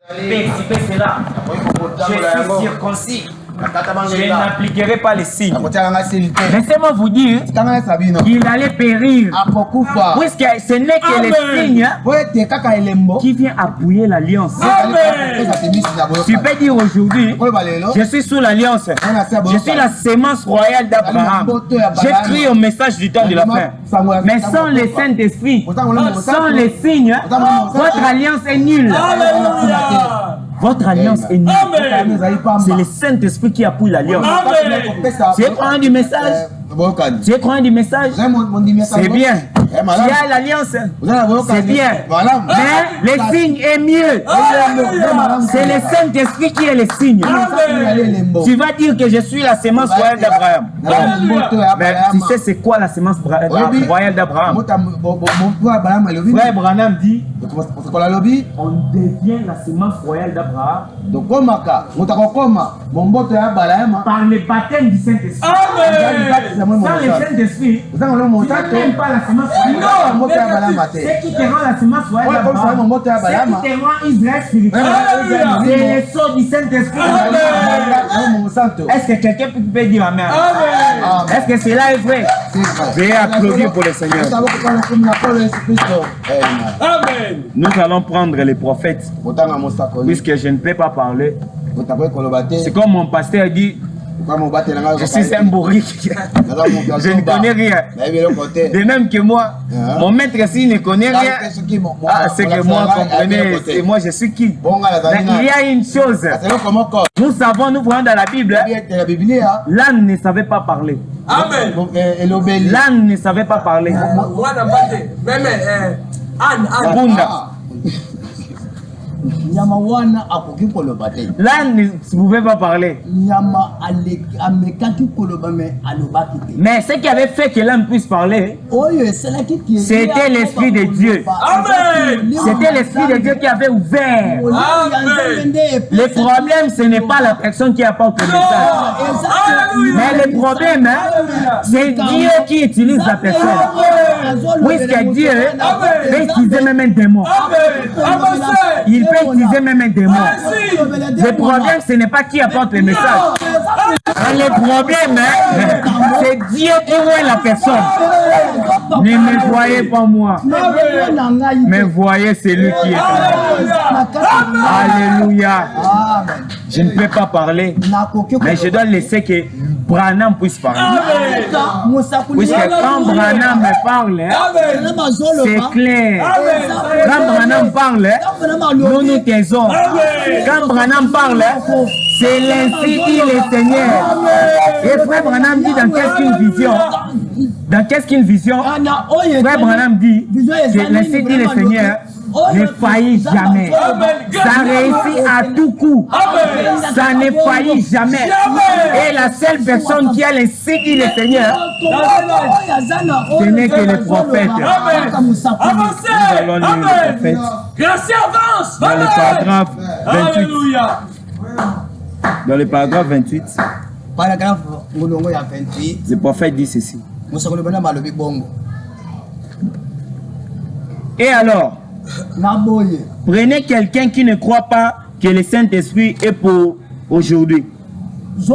Percevez cela. Je suis circoncis. Je n'appliquerai pas les signes. Laissez-moi vous dire qu'il allait périr. Puisque ce n'est que les signes qui viennent appuyer l'alliance. Tu peux dire aujourd'hui, je suis sous l'alliance. Je suis la sémence royale d'Abraham. J'ai cru au message du temps de la fin. Mais sans le Saint-Esprit, sans les signes, votre alliance est nulle. Votre alliance est nulle. C'est le Saint-Esprit qui appuie l'alliance. Tu es croyant du message? Tu es croyant du message? C'est bien. Tu as l'alliance, c'est bien. Mais le signe est mieux. C'est le Saint-Esprit qui est le signe. Tu vas dire que je suis la sémence royale d'Abraham. Mais tu sais c'est quoi la sémence royale d'Abraham? Frère Branham dit on devient la sémence royale d'Abraham par le baptême du Saint-Esprit. Sans le Saint-Esprit, tu n'aimes pas la sémence royale. C'est qui te rend la sémence royale d'Abraham. C'est qui te rend Israël spirituel. C'est le sceau du Saint-Esprit. Est-ce que quelqu'un peut dire Amen? Est-ce que cela est vrai? Veuillez applaudir pour le Seigneur. Amen. Nous allons prendre les prophètes. Puisque je ne peux pas parler. C'est comme mon pasteur dit. Je suis un bourrique. Je ne connais rien. De même que moi, mon maître s'il ne connaît rien, c'est que moi, comprenez, c'est moi je suis qui. Il y a une chose. Nous savons, nous voyons dans la Bible, l'âne ne savait pas parler. Amen. L'âne ne savait pas parler. L'âne ne pouvait pas parler. Mais ce qui avait fait que l'âne puisse parler, c'était l'Esprit de Dieu. C'était l'Esprit de Dieu qui avait ouvert. Le problème, ce n'est pas la personne qui apporte le message. Mais le problème, c'est Dieu qui utilise la personne. Puisque Dieu peut utiliser même un démon. Il peut utiliser même un démon. Le problème, ce n'est pas qui apporte le message. Le problème, c'est Dieu qui voit la personne. Ne me voyez pas moi, mais voyez celui qui est en moi. Alléluia. Je ne peux pas parler, mais je dois laisser que Branham puisse parler. Puisque quand Branham parle, c'est clair. Quand Branham parle, nous taisons. Quand Branham parle, c'est l'ainsi dit le Seigneur. Et frère Branham dit dans qu'est-ce qu'une vision? Dans qu'est-ce qu'une vision? Frère Branham dit que l'ainsi dit le Seigneur ne faillit jamais. Ça réussit à tout coup. Ça ne faillit jamais. Et la seule personne qui a l'ainsi dit le Seigneur, ce n'est que le prophète. Nous allons lire le prophète. Dans le paragraphe 28. Dans le paragraphe 28, le prophète dit ceci. Et alors, prenez quelqu'un qui ne croit pas que le Saint-Esprit est pour aujourd'hui. Vous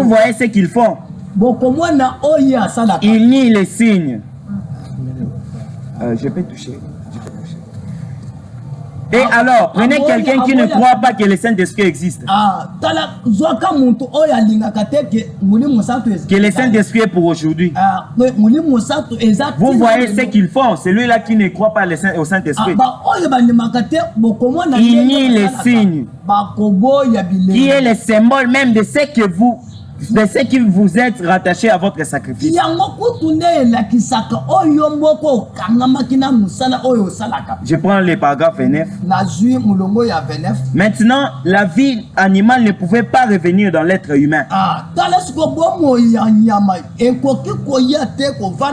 voyez ce qu'ils font. Ils nient les signes. Je peux toucher. Et alors, prenez quelqu'un qui ne croit pas que le Saint-Esprit existe. Que le Saint-Esprit est pour aujourd'hui. Vous voyez ce qu'ils font. Celui-là qui ne croit pas au Saint-Esprit. Il nie les signes. Qui est le symbole même de ce que vous... de ce qui vous êtes rattaché à votre sacrifice. Je prends le paragraphe 29. Maintenant, la vie animale ne pouvait pas revenir dans l'être humain.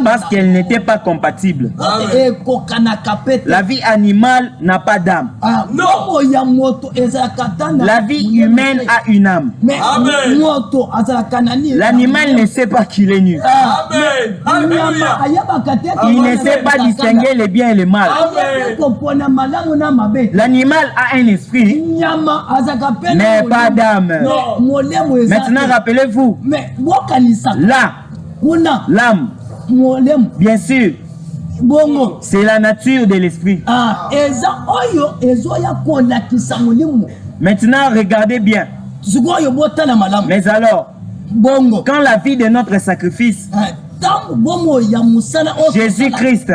Parce qu'elle n'était pas compatible. La vie animale n'a pas d'âme. La vie humaine a une âme. L'animal ne sait pas qu'il est nu. Il ne sait pas distinguer les biens et les mal. L'animal a un esprit, mais pas d'âme. Maintenant, rappelez-vous, l'âme, bien sûr, c'est la nature de l'esprit. Maintenant, regardez bien. Mais alors, quand la vie de notre sacrifice, Jésus-Christ,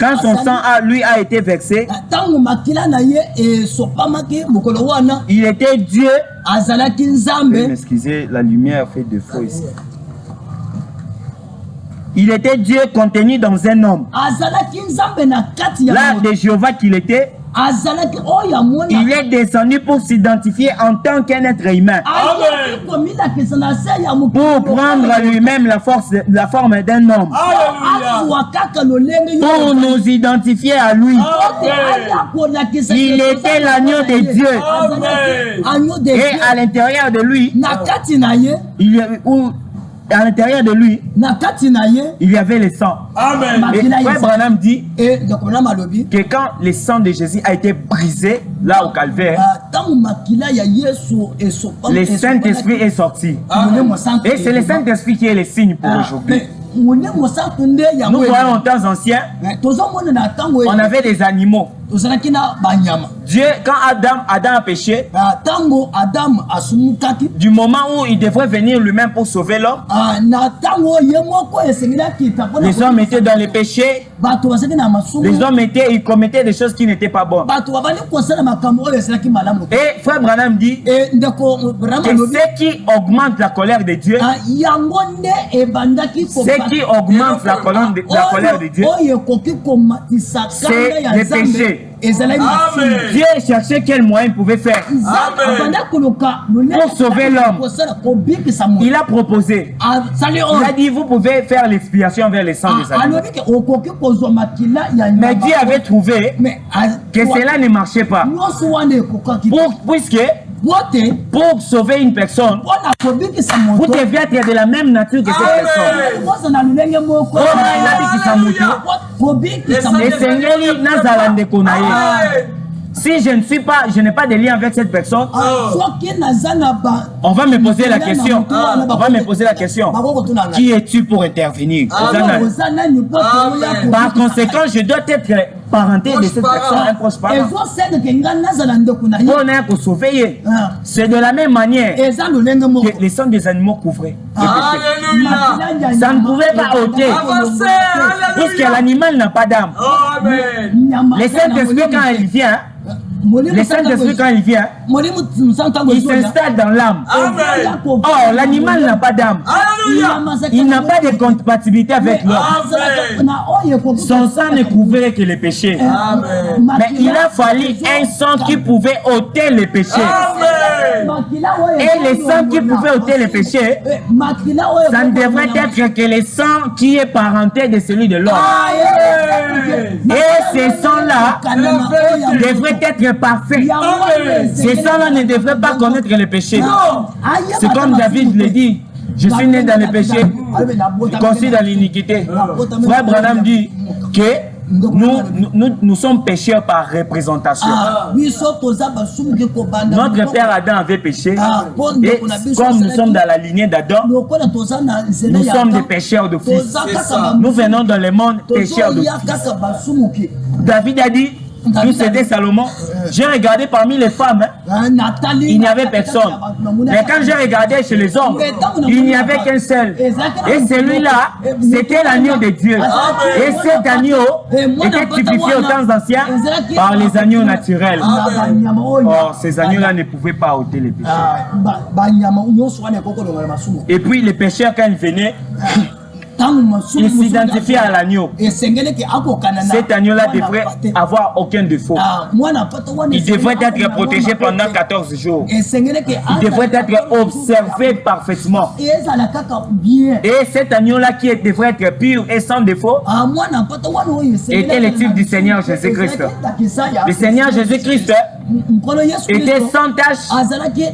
quand son sang lui a été versé, il était Dieu. Excusez, la lumière fait défaut ici. Il était Dieu contenu dans un homme. Là, de Jéhovah qu'il était, il est descendu pour s'identifier en tant qu'un être humain. Pour prendre lui-même la forme d'un homme. Pour nous identifier à lui. Il était l'agneau de Dieu. Et à l'intérieur de lui, à l'intérieur de lui, il y avait le sang. Amen. Et Frère Branham dit que quand le sang de Jésus a été brisé, là au calvaire, le Saint-Esprit est sorti. Et c'est le Saint-Esprit qui est le signe pour aujourd'hui. Nous voyons en temps ancien, on avait des animaux. Dieu, quand Adam a péché, du moment où il devrait venir lui-même pour sauver l'homme, les hommes étaient dans le péché, les hommes ils commettaient des choses qui n'étaient pas bonnes. Et Frère Branham dit que ce qui augmente la colère de Dieu, ce qui augmente la colère de Dieu, c'est le péché. Dieu cherchait quel moyen il pouvait faire pour sauver l'homme. Il a proposé. Il a dit, vous pouvez faire l'expiation vers les sangs des animaux. Mais Dieu avait trouvé que cela ne marchait pas. Puisque pour sauver une personne, vous devez être de la même nature que cette personne. Si je n'ai pas de lien avec cette personne, on va me poser la question. Qui es-tu pour intervenir? Par conséquent, je dois être parenté de cette personne, un proche parent. Pour sauver. C'est de la même manière que les sangs des animaux couvraient. Ça ne pouvait pas ôter. Puisque l'animal n'a pas d'âme. Le Saint-Esprit, quand il vient, il s'installe dans l'âme. Or, l'animal n'a pas d'âme. Il n'a pas de compatibilité avec l'homme. Son sang ne couvrait que les péchés. Mais il a fallu un sang qui pouvait ôter les péchés. Et le sang qui pouvait ôter les péchés, ça ne devrait être que le sang qui est parenté de celui de l'homme. Et ce sang-là devrait être parfait. Ces sang-là ne devraient pas connaître le péché. C'est comme David le dit. Je suis né dans le péché, conçu dans l'iniquité. Frère Branham dit que nous sommes pécheurs par représentation. Notre père Adam avait péché. Et comme nous sommes dans la lignée d'Adam, nous sommes des pécheurs de fils. Nous venons dans le monde pécheurs de fils. David a dit, tout c'était Salomon. J'ai regardé parmi les femmes, il n'y avait personne. Mais quand j'ai regardé chez les hommes, il n'y avait qu'un seul. Et celui-là, c'était l'agneau de Dieu. Et cet agneau était typifié aux temps anciens par les agneaux naturels. Or, ces agneaux-là ne pouvaient pas ôter les péchés. Et puis les pécheurs, quand ils venaient, il s'identifie à l'agneau. Cet agneau-là devrait avoir aucun défaut. Il devrait être protégé pendant 14 jours. Il devrait être observé parfaitement. Et cet agneau-là qui devrait être pur et sans défaut était le type du Seigneur Jésus-Christ. Le Seigneur Jésus-Christ était sans tache,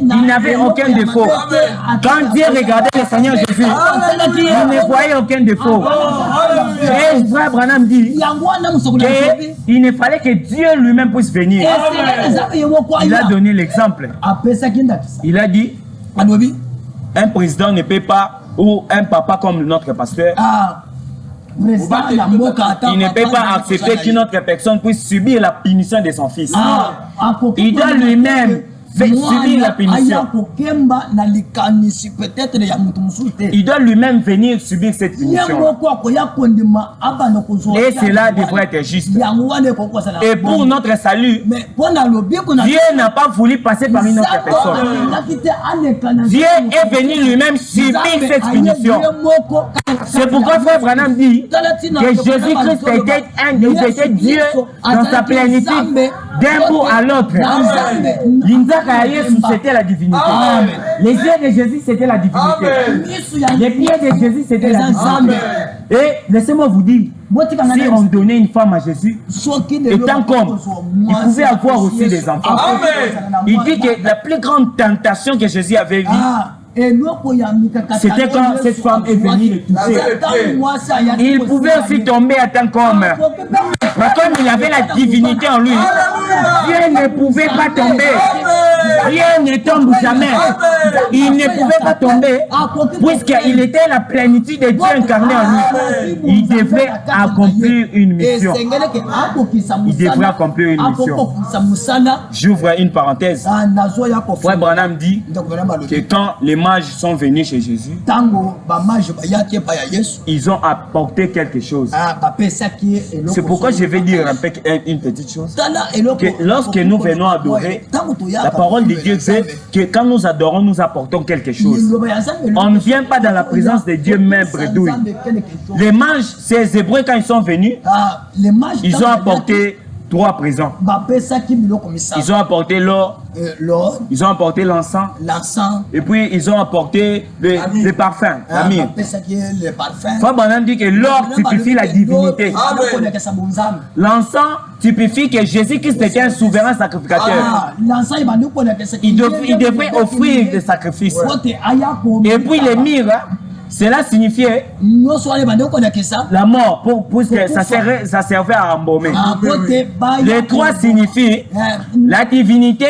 il n'avait aucun défaut. Quand Dieu regardait le Seigneur Jésus, il ne voyait aucun défaut. Et frère Branham dit qu'il ne fallait que Dieu lui-même puisse venir. Il a donné l'exemple. Il a dit, un président ne peut pas, ou un papa comme notre pasteur, il ne peut pas accepter qu'une autre personne puisse subir la punition de son fils. Il doit lui-même subir la punition. Il doit lui-même venir subir cette punition. Et cela devrait être juste. Et pour notre salut, Dieu n'a pas voulu passer par une autre personne. Dieu est venu lui-même subir cette punition. C'est pourquoi frère Branham dit que Jésus-Christ était Dieu dans sa plénitude d'un bout à l'autre. C'était la divinité. Les yeux de Jésus, c'était la divinité. Les pieds de Jésus, c'était la divinité. Et laissez-moi vous dire, si on donnait une femme à Jésus, étant comme, il pouvait avoir aussi des enfants. Il dit que la plus grande tentation que Jésus avait vue, c'était quand cette femme est venue le toucher. Il pouvait aussi tomber à tant qu'homme. Mais comme il avait la divinité en lui, Dieu ne pouvait pas tomber. Dieu ne tombe jamais. Il ne pouvait pas tomber puisqu'il était la plénitude de Dieu incarné en lui. Il devrait accomplir une mission. Il devrait accomplir une mission. J'ouvre une parenthèse. Frère Branham dit que quand les mages sont venus chez Jésus, ils ont apporté quelque chose. C'est pourquoi je vais dire une petite chose. Que lorsque nous venons adorer, la parole de Dieu dit que quand nous adorons, nous apportons quelque chose. On ne vient pas dans la présence de Dieu même bredouille. Les mages, ces Hébreux, quand ils sont venus, ils ont apporté 3 présents. Ils ont apporté l'or, ils ont apporté l'encens, et puis ils ont apporté le parfum, la myrrhe. Frère Branham dit que l'or typifie la divinité. L'encens typifie que Jésus-Christ était un souverain sacrificateur. Il devrait offrir des sacrifices. Et puis les myrrhes, cela signifiait la mort, puisque ça servait à embaumer. Les 3 signifient la divinité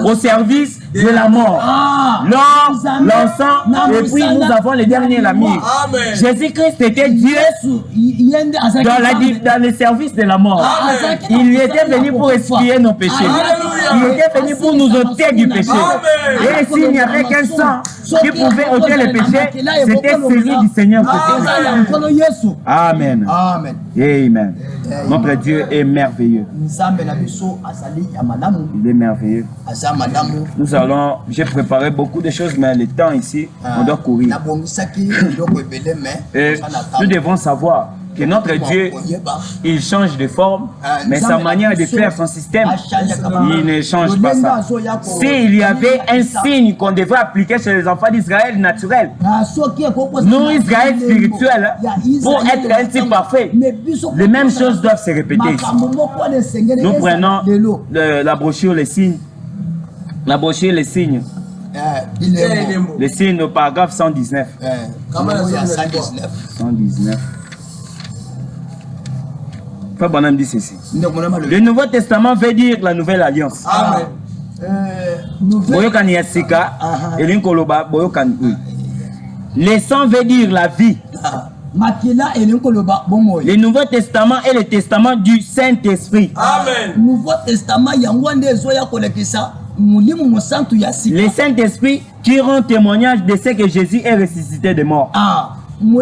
au service de la mort. L'or, l'encens, et puis nous avons le dernier, la myrrhe. Jésus-Christ était Dieu dans le service de la mort. Il était venu pour expier nos péchés. Il était venu pour nous ôter du péché. Et s'il n'y avait qu'un sang qui pouvait ôter le péché, c'était celui du Seigneur Jésus. Amen. Amen. Notre Dieu est merveilleux. Il est merveilleux. J'ai préparé beaucoup de choses, mais le temps ici, on doit courir. Et nous devons savoir que notre Dieu, il change de forme, mais sa manière de faire son système, il ne change pas ça. S'il y avait un signe qu'on devrait appliquer chez les enfants d'Israël naturel, nous, Israël spirituel, pour être un type parfait, les mêmes choses doivent se répéter ici. Nous prenons la brochure, les signes. La brochure, les signes. Les signes au paragraphe 119. 119. Frère Branham dit ceci. Le Nouveau Testament veut dire la nouvelle alliance. Le sang veut dire la vie. Le Nouveau Testament est le testament du Saint-Esprit. Le Saint-Esprit qui rend témoignage de ce que Jésus est ressuscité des morts. Il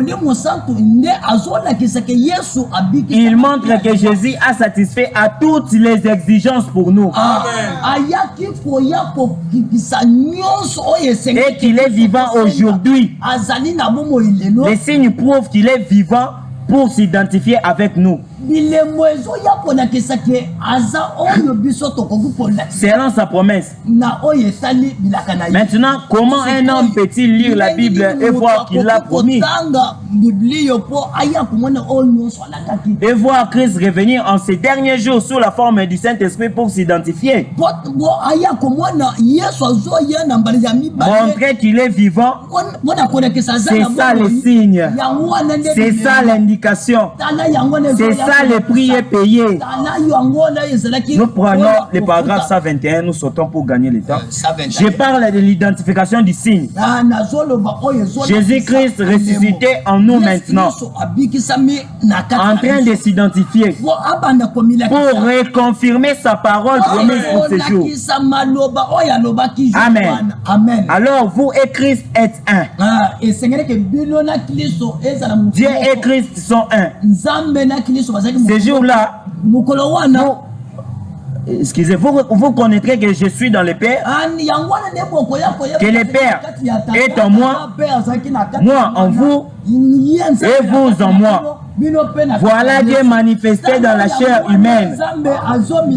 montre que Jésus a satisfait à toutes les exigences pour nous. Et qu'il est vivant aujourd'hui. Les signes prouvent qu'il est vivant pour s'identifier avec nous. selon sa promesse. Maintenant, comment un homme peut-il lire la Bible et voir qu'il l'a promis? Et voir Christ revenir en ces derniers jours sous la forme du Saint-Esprit pour s'identifier. Montrer qu'il est vivant, c'est ça le signe. C'est ça l'indication. C'est ça le prix est payé. Nous prenons le paragraphe 121, nous sautons pour gagner le temps. Je parle de l'identification du signe. Jésus-Christ ressuscité en nous maintenant, en train de s'identifier pour reconfirmer sa parole promise pour ce jour. Amen. Alors vous et Christ êtes un. Dieu et Christ sont un. Ce jour-là, excusez-vous, vous connaîtrez que je suis dans le Père, que le Père est en moi, moi en vous, et vous en moi. Voilà Dieu manifesté dans la chair humaine,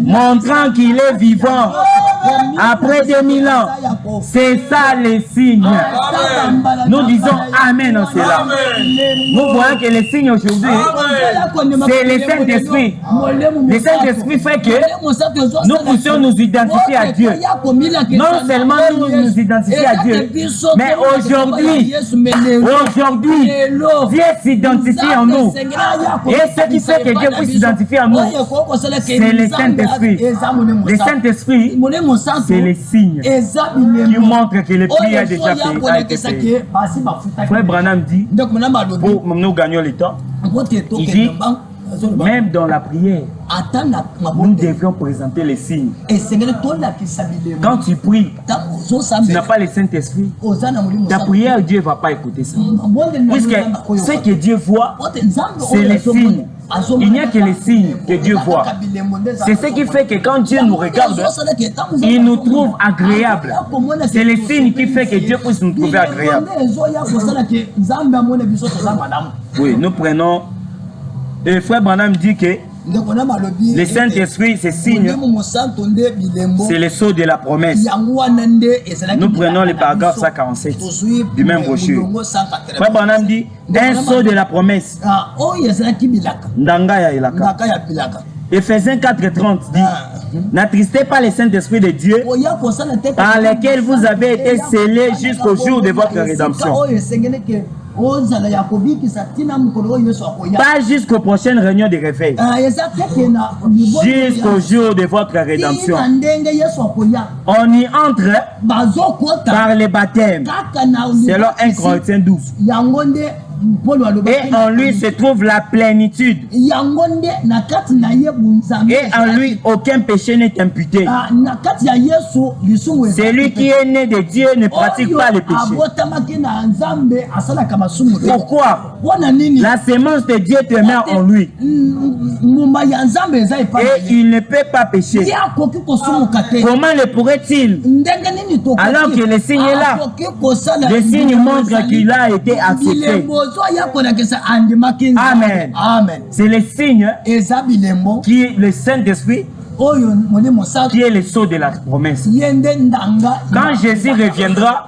montrant qu'il est vivant après 2000 ans. C'est ça les signes. Nous disons Amen en cela. Nous voyons que les signes aujourd'hui, c'est le Saint-Esprit. Le Saint-Esprit fait que nous puissions nous identifier à Dieu. Non seulement nous identifier à Dieu, mais aujourd'hui, Dieu s'identifie en nous. Et ce qui fait que Dieu puisse s'identifier en nous, c'est le Saint-Esprit. Le Saint-Esprit, c'est les signes qui montrent que le prix a déjà été payé. Frère Branham dit, pour nous gagnons le temps, il dit, même dans la prière, nous devions présenter les signes. Quand tu pries, tu n'as pas le Saint-Esprit, ta prière, Dieu ne va pas écouter ça. Puisque ce que Dieu voit, c'est les signes. Il n'y a que les signes que Dieu voit. C'est ce qui fait que quand Dieu nous regarde, il nous trouve agréables. C'est les signes qui fait que Dieu puisse nous trouver agréables. Oui, nous prenons... Et frère Branham dit que le Saint-Esprit, c'est signe, c'est le sceau de la promesse. Nous prenons le paragraphe 147 du même brochure. Frère Branham dit, un sceau de la promesse. Ndangaya ilaka. Éphésiens 4:30 dit, n'attristez pas le Saint-Esprit de Dieu par lequel vous avez été scellés jusqu'au jour de votre rédemption. Pas jusqu'aux prochaines réunions de réveil. Jusqu'au jour de votre rédemption. On y entre par le baptême. Selon 1 Corinthiens 12. Et en lui se trouve la plénitude. Et en lui, aucun péché n'est imputé. Celui qui est né de Dieu ne pratique pas le péché. Pourquoi? La sémence de Dieu demeure en lui. Et il ne peut pas pécher. Comment le pourrait-il? Alors que le signe est là. Le signe montre qu'il a été accepté. Amen. C'est le signe qui est le Saint-Esprit, qui est le sceau de la promesse. Quand Jésus reviendra,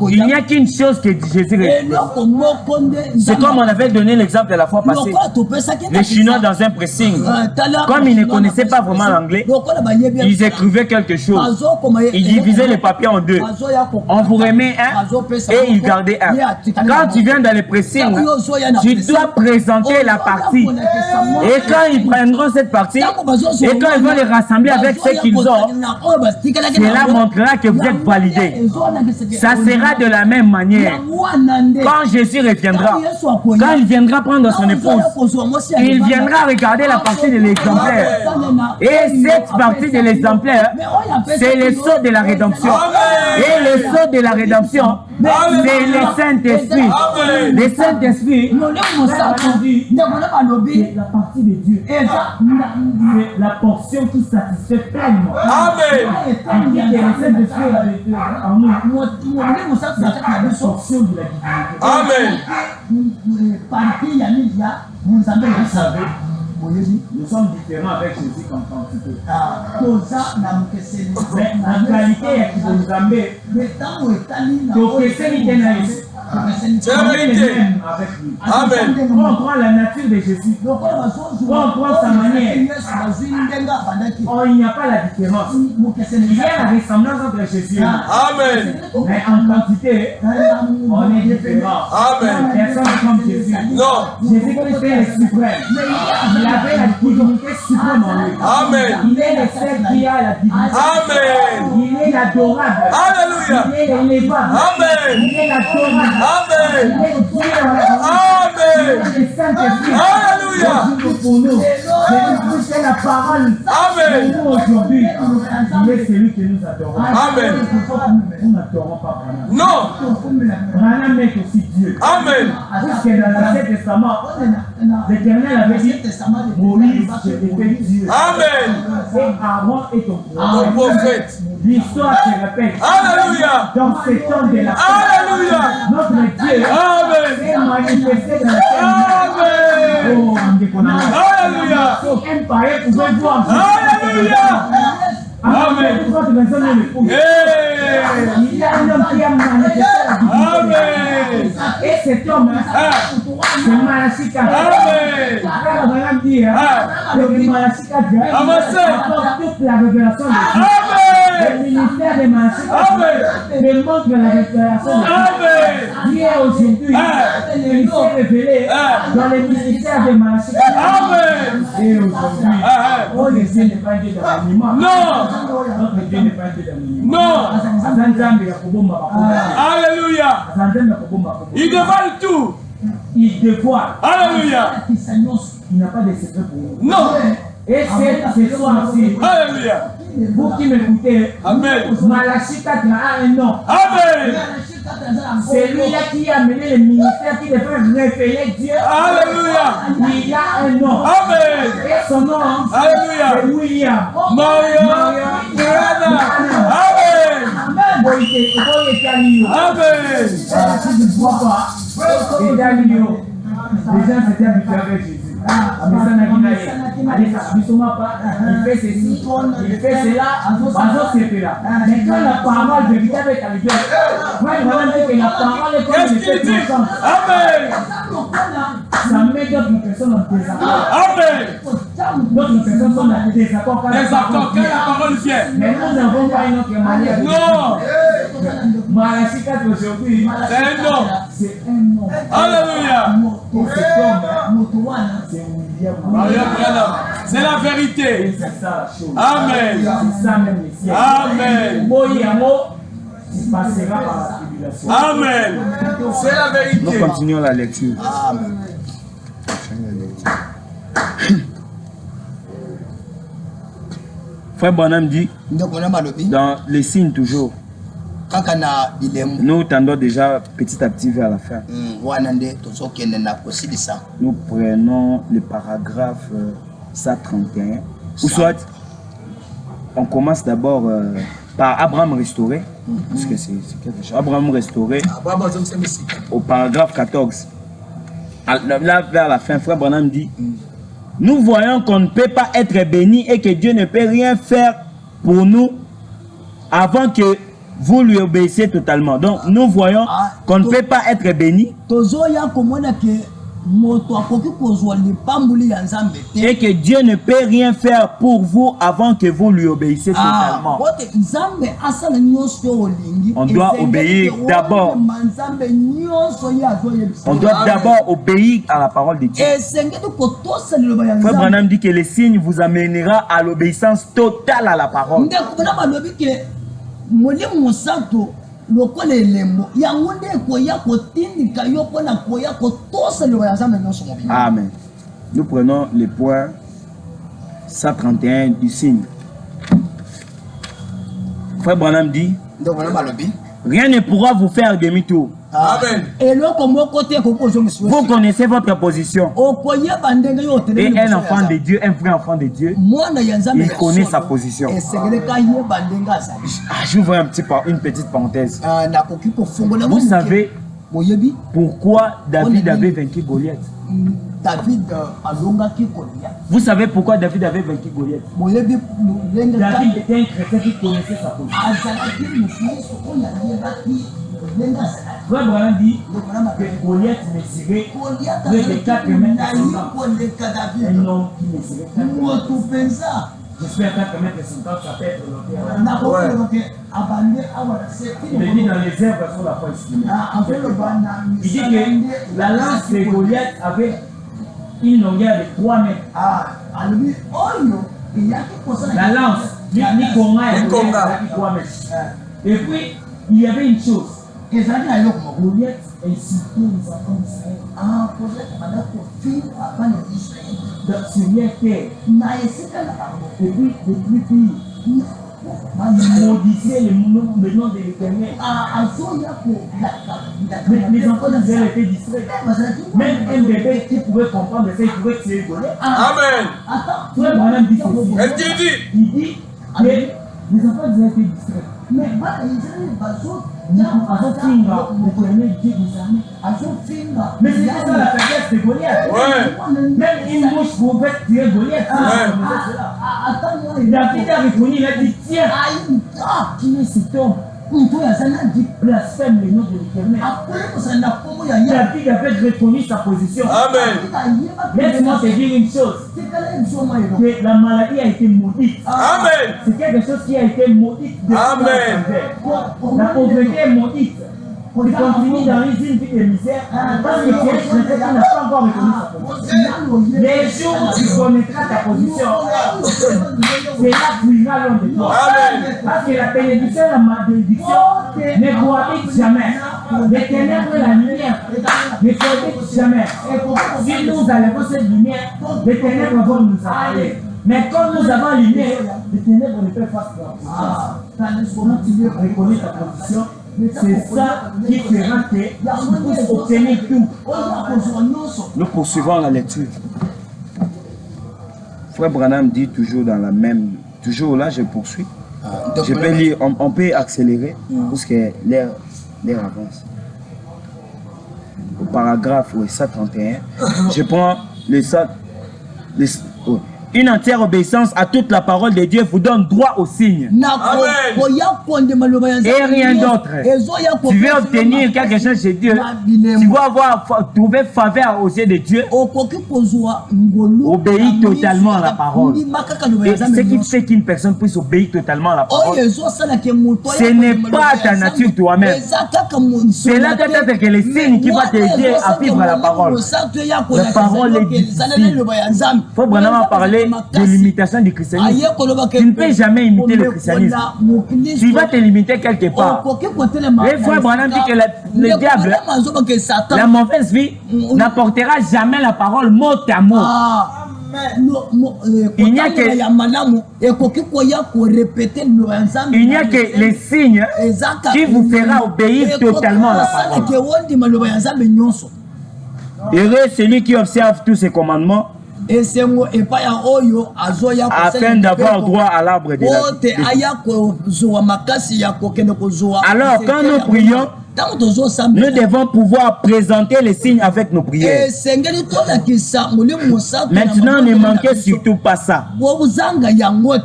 il n'y a qu'une chose que Jésus reviendra. C'est comme on avait donné l'exemple de la fois passée. Les Chinois dans un pressing, comme ils ne connaissaient pas vraiment l'anglais, ils écrivaient quelque chose. Ils divisaient les papiers en deux. On vous remet un et ils gardaient un. Quand tu viens dans le pressing, tu dois présenter la partie. Et quand ils prendront cette partie, et quand ils vont les rassembler avec ce qu'ils ont, cela montrera que vous êtes validés. Ça sera de la même manière. Quand Jésus reviendra, quand il viendra prendre son épouse, il viendra regarder la partie de l'exemplaire. Et cette partie de l'exemplaire, c'est le sceau de la rédemption. Et le sceau de la rédemption, c'est le Saint-Esprit. Le Saint-Esprit, la partie de Dieu. La portion qui satisfait pleinement. Amen. Amen. Nous sommes différents avec Jésus comme quantité. Mais en qualité, il faut nous amener. C'est la vérité. Amen. Quand on prend la nature de Jésus, quand on prend sa manière, il n'y a pas la différence. Il y a la ressemblance entre Jésus. Amen. Mais en quantité, on est différent. Amen. Personne comme Jésus. Non. Jésus-Christ est le suprême. Il avait la divinité suprême en lui. Amen. Il est le seul qui a la divinité. Amen. Il est l'adorable. Alléluia. Il est l'élevable. Amen. Il est l'adorable. Amen. Amen. Alléluia. Pour nous, c'est la parole. Amen. Pour nous aujourd'hui, il est celui que nous adorons. Amen. Nous n'adorons pas Branham. Non. Branham est aussi Dieu. Amen. Parce que dans l'Ancien Testament, l'Éternel avait dit Moïse, je t'ai fait Dieu. Amen. Et Aaron est ton prophète. L'histoire se répète. Alléluia. Dans ce temps de la paix. Alléluia. Notre Dieu s'est manifesté dans la terre. Amen. Oh, alléluia. Un païen pouvait voir. Alléluia. Amen. Il y a un homme qui a manifesté la divinité. Et cet homme, c'est Malachika. Amen. Frère Branham dit, le Malachika apporte toute la révélation de Dieu. Le ministère de Malachika démontre la révélation de Dieu. Dieu aujourd'hui, il s'est révélé dans le ministère de Malachika. Et aujourd'hui, oh, le Dieu n'est pas Dieu d'animaux. Non. Notre Dieu n'est pas Dieu d'animaux. Non. Alléluia. Il dévoile tout. Il dévoile. Alléluia. Il n'a pas de secret pour nous. Non. Et c'est ce soir-ci. Alléluia. Vous qui m'écoutez, Malachika a un nom. Amen. C'est lui-là qui a amené le ministère qui devrait révéler Dieu. Alléluia. Il y a un nom. Amen. Et son nom, alléluia, c'est William. Maria. Amen. Amen. Si tu ne vois pas, les gens s'étaient habitués avec Jésus. Il fait ceci, il fait cela, mais quand la parole véritable est arrivée, la parole est comme une puissance. Ça met d'autres personnes en désaccord. D'autres personnes sont en désaccord quand la parole vient. Mais nous n'avons pas une autre manière. Non. Malachika aujourd'hui, c'est un nom. C'est un nom. Alléluia. C'est la vérité. C'est ça la chose. Amen. C'est ça même ici. Amen. Il passera par la tribulation. Amen. C'est la vérité. Nous continuons la lecture. Amen. Frère Branham dit, dans les signes toujours, nous tendons déjà petit à petit vers la fin. Nous prenons le paragraphe 131. Ou soit, on commence d'abord par Abraham restauré. Parce que c'est quelque chose. Abraham restauré. Au paragraphe 14. Là, vers la fin, Frère Branham dit, nous voyons qu'on ne peut pas être béni et que Dieu ne peut rien faire pour nous avant que vous lui obéissez totalement. Donc, nous voyons qu'on ne peut pas être béni et que Dieu ne peut rien faire pour vous avant que vous lui obéissez totalement. On doit obéir d'abord. On doit d'abord obéir à la parole de Dieu. Frère Branham dit que le signe vous amènera à l'obéissance totale à la parole. Amen. Nous prenons le point 131 du signe. Frère Branham dit, rien ne pourra vous faire demi-tour. Amen. Vous connaissez votre position. Et un enfant de Dieu, un vrai enfant de Dieu, il connaît sa position. J'ouvre une petite parenthèse. Vous savez pourquoi David avait vaincu Goliath? David alongaki Goliath. Vous savez pourquoi David avait vaincu Goliath? David était un chrétien qui connaissait sa position. Frère Branham dit que Goliath mesurait près de 4 mètres et un homme qui mesurait 4 mètres. J'espère 4 mètres et 50, ça peut être l'auteur. Il est dit dans les herbes sur la foi estimée. Il dit que la lance de Goliath avait une longueur de 3 mètres. La lance, Nikonga est 3 mètres. Et puis, il y avait une chose. Goliath incitait les enfants d'Israël sur leur terre. Et puis, depuis qu'il maudissait le nom de l'Éternel. Les enfants d'Israël étaient distraits. Même un bébé qui pouvait comprendre ça, il pouvait tuer Goliath. Amen. Frère Branham dit ceci. Il dit que les enfants d'Israël étaient distraits. Mais mais c'est ça la faiblesse de Goliath. Même une bouche pouvait tuer Goliath. David a reconnu, il a dit tiens, qui est cet homme qui blasphème le nom de l'Éternel. David avait reconnu sa position. Amen. Laisse-moi te dire une chose. Que la maladie a été maudite. Amen. C'est quelque chose qui a été maudite. Amen. La pauvreté est maudite. Tu continues dans une vie de misère parce que tu es chrétien, tu n'as pas encore reconnu sa position. Les jours où tu connaîtras ta position, c'est là que tu iras loin de toi. Parce que la bénédiction et la malédiction ne cohabitent jamais. Les ténèbres et la lumière ne cohabitent jamais. Si nous allons cette lumière, les ténèbres vont nous avaler. Mais comme nous avons lumière, les ténèbres ne peuvent pas se faire. Quand tu reconnais ta position, c'est ça qui fera que tu puisses obtenir tout. Nous poursuivons la lecture. Frère Branham dit toujours dans la même... Toujours là, je poursuis. Je peux lire, on peut accélérer parce que l'air avance. Au paragraphe 131, je prends le... Une entière obéissance à toute la parole de Dieu vous donne droit au signe. Et rien d'autre. Tu veux obtenir quelque chose chez Dieu, tu vas trouver faveur aux yeux de Dieu. Obéis totalement à la parole. Et ce qui fait qu'une personne puisse obéir totalement à la parole, ce n'est pas ta nature toi-même. C'est là peut-être que le signe qui va t'aider à vivre la parole. La parole est difficile. Il faut vraiment parler de l'imitation du christianisme. Tu ne peux jamais imiter le christianisme. Tu vas te limiter quelque part. Les frères Branham dit que le diable, la mauvaise vie, n'apportera jamais la parole mot à mot. Il n'y a que les signes qui vous fera obéir totalement à la parole. Heureux celui qui observe tous ces commandements, afin d'avoir droit à l'arbre de la vie. Alors, quand nous prions, nous devons pouvoir présenter les signes avec nos prières. Maintenant, ne manquez surtout pas ça.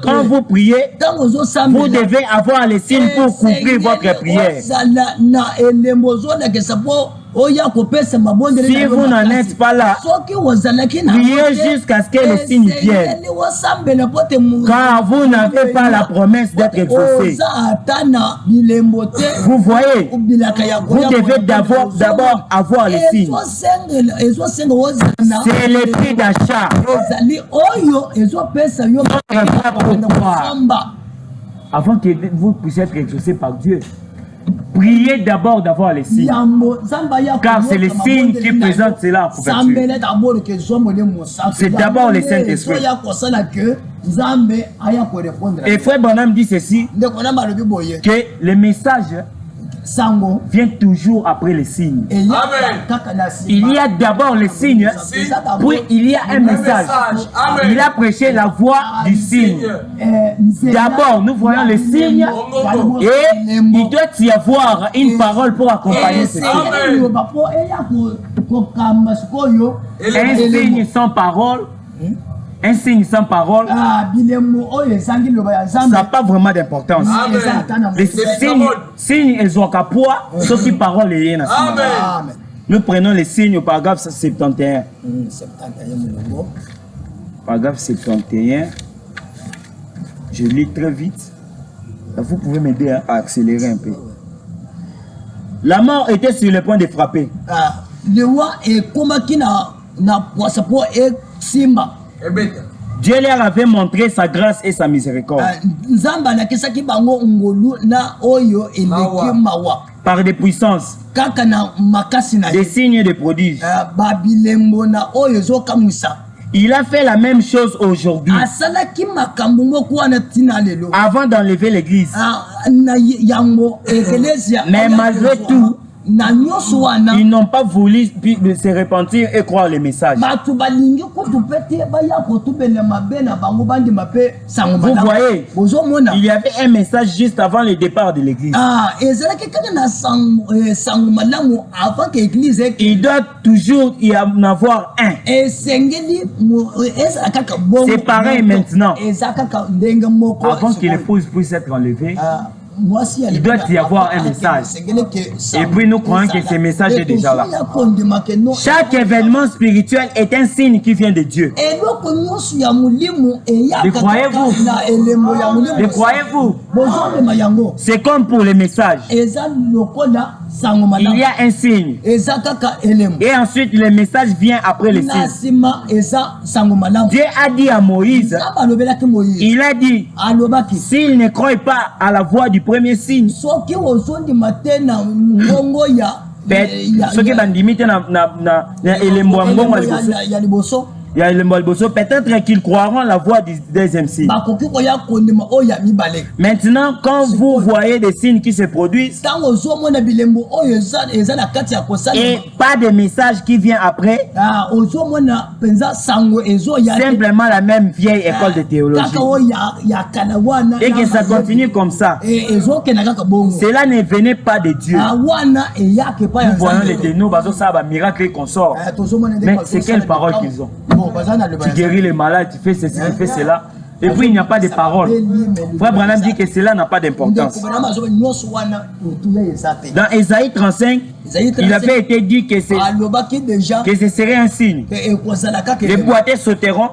Quand vous priez, vous devez avoir les signes pour couvrir votre prière. Si vous n'en êtes pas là, priez jusqu'à ce que les signes viennent. Car vous n'avez pas la promesse d'être exaucé. Vous voyez, vous devez d'abord avoir les signes. C'est le prix d'achat. Avant que vous puissiez être exaucé par Dieu, priez d'abord d'avoir les signes. Car c'est les signes qui présentent cela en couverture. C'est d'abord le Saint-Esprit. Et Frère Branham dit ceci, que le message vient toujours après les signes. Amen. Il y a d'abord les signes, puis il y a un message. Amen. Il a prêché la voix du signe. D'abord, nous voyons les signes et il doit y avoir une parole pour accompagner ces signes. Un signe sans parole. Un signe sans parole, ça n'a pas vraiment d'importance. Les signes, ils ont qu'à poids, sauf qui parole est rien. Nous prenons les signes au paragraphe 71. Paragraphe 71. Je lis très vite. Vous pouvez m'aider à accélérer un peu. La mort était sur le point de frapper. Dieu leur avait montré sa grâce et sa miséricorde. Par des puissances, des signes et des prodiges. Il a fait la même chose aujourd'hui. Avant d'enlever l'église. Mais malgré tout, ils n'ont pas voulu se repentir et croire les messages. Vous voyez, il y avait un message juste avant le départ de l'église. Il doit toujours y en avoir un. C'est pareil maintenant. Avant que l'épouse puisse être enlevée, il doit y avoir un message. Et puis nous croyons que ce message est déjà là. Chaque événement spirituel est un signe qui vient de Dieu. Le croyez-vous? Le croyez-vous? C'est comme pour les messages. Il y a un signe. Et ensuite le message vient après le signe. Dieu a dit à Moïse, il a dit, s'il ne croit pas à la voix du premier signe, peut-être qu'ils croiront la voix du deuxième signe. Maintenant, quand vous voyez des signes qui se produisent et pas de message qui vient après, simplement la même vieille école de théologie, et que ça continue comme ça, cela ne venait pas de Dieu. Nous voyons les dénous, ça va miracle et consort. Mais c'est quelle parole qu'ils ont? Tu guéris les malades, tu fais ceci, tu fais cela. Et puis il n'y a pas de parole. Frère Branham dit que cela n'a pas d'importance. Dans Ésaïe 35, il avait été dit que ce serait un signe. Les boiteux sauteront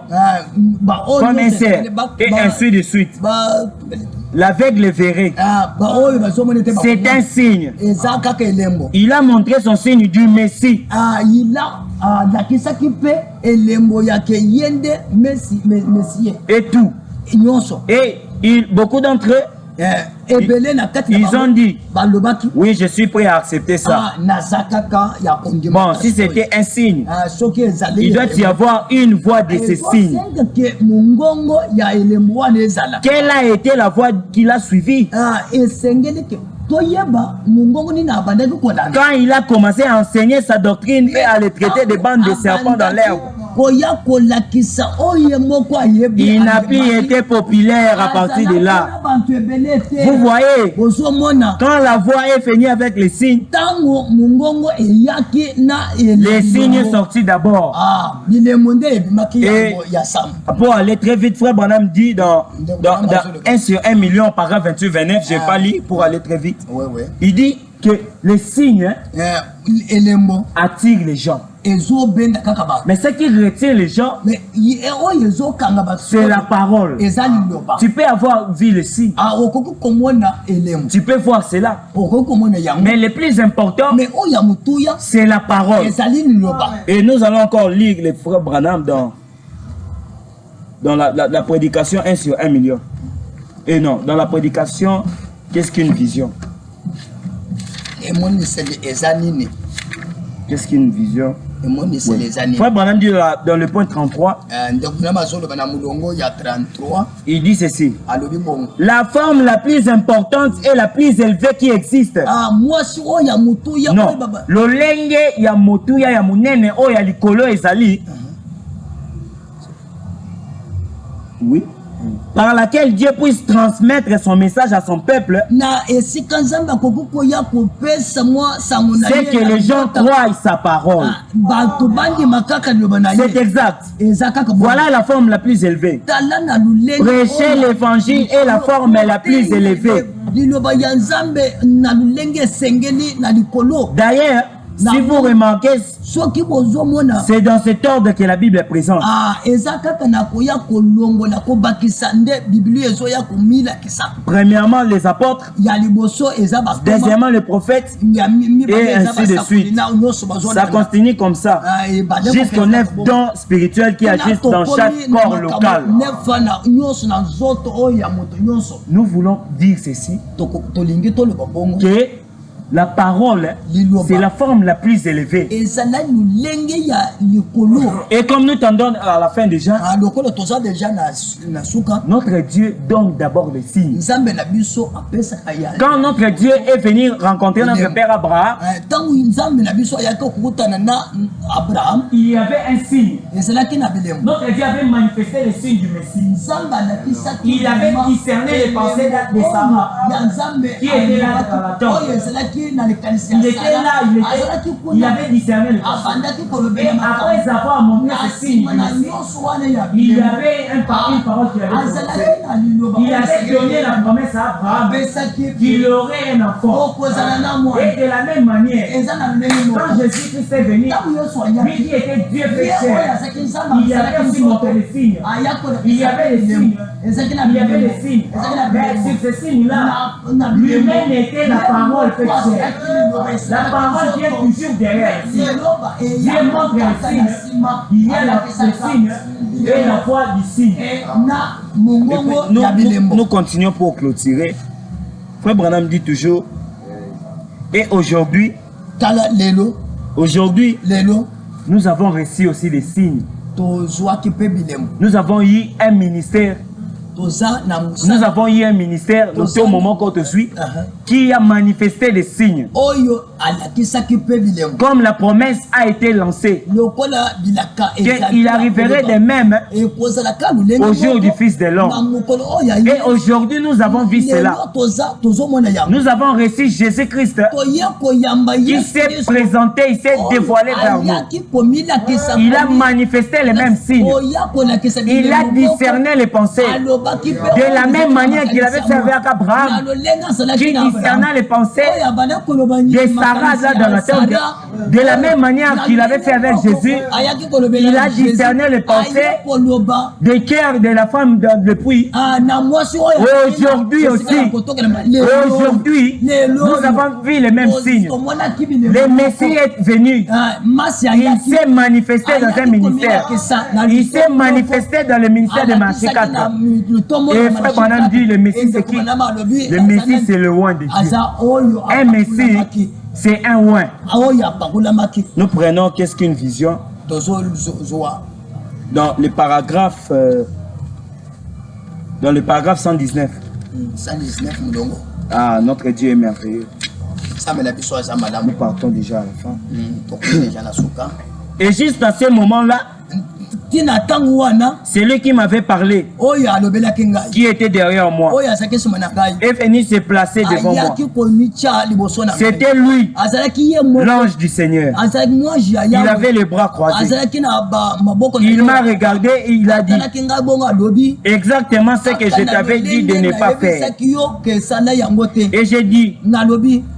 comme un cerf, et ainsi de suite. L'aveugle verrait. C'est un signe. Il a montré son signe du Messie. Et tout. Et beaucoup d'entre eux, ils ont dit, oui, je suis prêt à accepter ça. Bon, si c'était un signe, il doit y avoir une voix de ce signe. Quelle a été la voix qu'il a suivie? Quand il a commencé à enseigner sa doctrine et à les traiter de bandes de serpents dans l'herbe, il n'a plus été populaire à partir de là. Vous voyez, quand la voix est finie avec les signes, les signes sortis d'abord. Et pour aller très vite, Frère Branham dit dans 1 sur 1 million, paragraphe 28-29, je n'ai pas lu pour aller très vite. Il dit que les signes attirent les gens. Mais ce qui retient les gens, c'est la parole. Tu peux avoir vu le signe. Tu peux voir cela. Mais le plus important, c'est la parole. Et nous allons encore lire les frères Branham dans la prédication 1 sur 1 million. Et non, dans la prédication, qu'est-ce qu'une vision? Qu'est-ce qu'une vision? Frère Branham dit dans le point 33, il dit ceci. La forme la plus importante et la plus élevée qui existe. Non, lolenge ya motuya ya munene o ya likolo ezali. Oui. Par laquelle Dieu puisse transmettre son message à son peuple, c'est que les gens croient sa parole. C'est exact. Voilà la forme la plus élevée. Prêcher l'évangile est la forme la plus élevée. D'ailleurs, si vous remarquez, c'est dans cet ordre que la Bible est présente. Premièrement, les apôtres. Deuxièmement, les prophètes. Et ainsi de suite. Ça continue comme ça. Jusqu'aux 9 dons spirituels qui agissent dans chaque corps local. Nous voulons dire ceci. Que la parole, c'est la forme la plus élevée. Et comme nous tendons à la fin déjà, notre Dieu donne d'abord les signes. Quand notre Dieu est venu rencontrer notre père Abraham, il y avait un signe. Notre Dieu avait manifesté les signes du Messie. Il avait discerné les pensées de Sarah, qui était là dans la tombe. Il était là, il avait discerné le passé. Et après avoir montré ce signe, il y avait une parole qui avait prononcé. Il avait donné la promesse à Abraham qu'il aurait un enfant. Et de la même manière, quand Jésus-Christ est venu, lui qui était Dieu fait chair, il y avait aussi montré les signes. Il y avait les signes. Il y avait les signes. Mais sur ces signes-là, lui-même était la parole fait chair. La parole vient toujours derrière. Dieu montre les signes. Il y a le signe et la foi du signe. Nous continuons pour clôturer. Frère Branham dit toujours, et aujourd'hui, nous avons reçu aussi des signes. Nous avons eu un ministère. Nous avons eu un ministère, au moment qu'on te suit, qui a manifesté des signes. Comme la promesse a été lancée, qu'il arriverait de même au jour du Fils de l'homme. Et aujourd'hui, nous avons vu cela. Nous avons reçu Jésus-Christ qui s'est présenté, il s'est dévoilé vers nous. Il a manifesté les mêmes signes. Il a discerné les pensées. De la même manière qu'il avait servi à Abraham, qui discernait les pensées de Sarah dans la tombe. De la même manière qu'il avait fait avec Jésus, il a discerné les pensées des cœurs de la femme dans le puits. Aujourd'hui aussi, nous avons vu les mêmes signes. Le Messie est venu. Il s'est manifesté dans un ministère. Il s'est manifesté dans le ministère de Matthieu 4. Et Frère Branham dit, le Messie c'est qui? Le Messie c'est le oint de Dieu. Un Messie, c'est un oint. Nous prenons qu'est-ce qu'une vision? Dans le paragraphe 119. Ah, notre Dieu est merveilleux. Nous partons déjà à la fin. Et juste à ce moment-là, c'est lui qui m'avait parlé, qui était derrière moi, est venu se placer devant moi. C'était lui, l'ange du Seigneur. Il avait les bras croisés. Il m'a regardé et il a dit exactement ce que je t'avais dit de ne pas faire. Et j'ai dit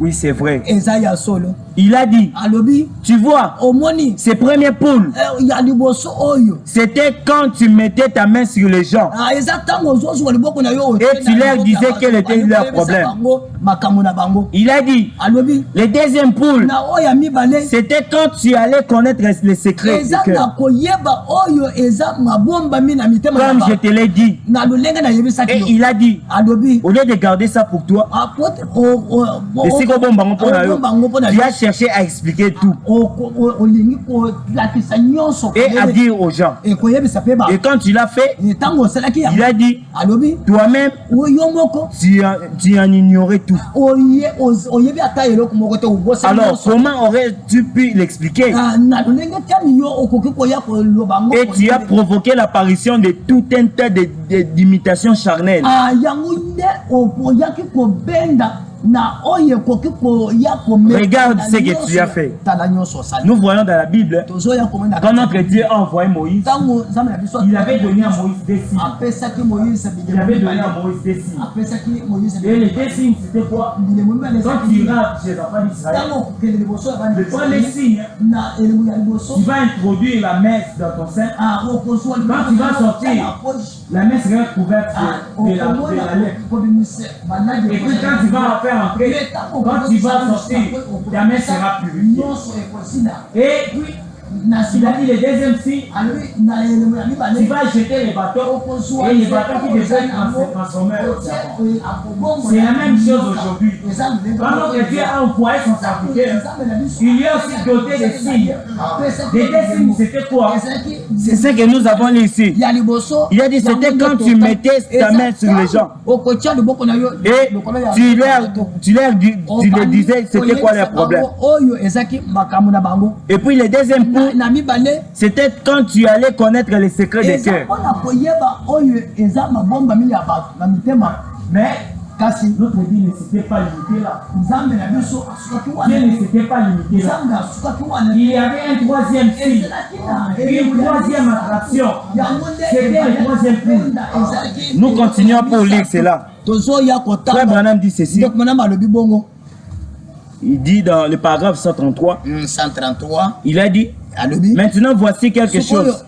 oui, c'est vrai. Il a dit, tu vois, ces premiers poules, c'était quand tu mettais ta main sur les gens et tu leur disais quel était leur problème. Il a dit, le deuxième poule, c'était quand tu allais connaître les secrets du cœur. Comme je te l'ai dit. Et il a dit, au lieu de garder ça pour toi, tu as cherché à expliquer tout. Et à dire aux gens. Et quand tu l'as fait, il a dit, toi-même, tu en ignorais tout. Alors, comment aurais-tu pu l'expliquer? Et tu as provoqué l'apparition de tout un tas d'imitations charnelles. Regarde ce que tu as fait. Nous voyons dans la Bible, quand notre Dieu a envoyé Moïse, il avait donné à Moïse des signes. Il avait donné à Moïse des signes. Et les deux signes, c'était quoi? Quand tu iras chez les enfants d'Israël, le premier signe, tu vas introduire la messe dans ton sein. Quand tu vas sortir, la messe sera couverte de la lèvre. Et puis quand tu vas faire entrer, quand tu vas sortir, ta main sera purifiée. Et puis, il a dit le deuxième signe, tu vas jeter les bateaux et les bateaux qui devaient se transformer. C'est la même chose aujourd'hui. Quand notre Dieu a envoyé son serviteur, il lui a aussi doté des signes. Les deux signes, c'était quoi? C'est ce que nous avons lu ici. Il a dit c'était quand tu mettais ta main sur les gens et tu leur disais c'était quoi leur problème. Et puis le deuxième point, c'était quand tu allais connaître les secrets des cœurs. Mais notre Dieu ne s'était pas limité là. Dieu ne s'était pas limité là. Il y avait un troisième signe, une troisième attraction. C'était le troisième point. Nous continuons pour lire cela. Frère Branham dit ceci. Il dit dans le paragraphe 133, il a dit, maintenant voici quelque chose.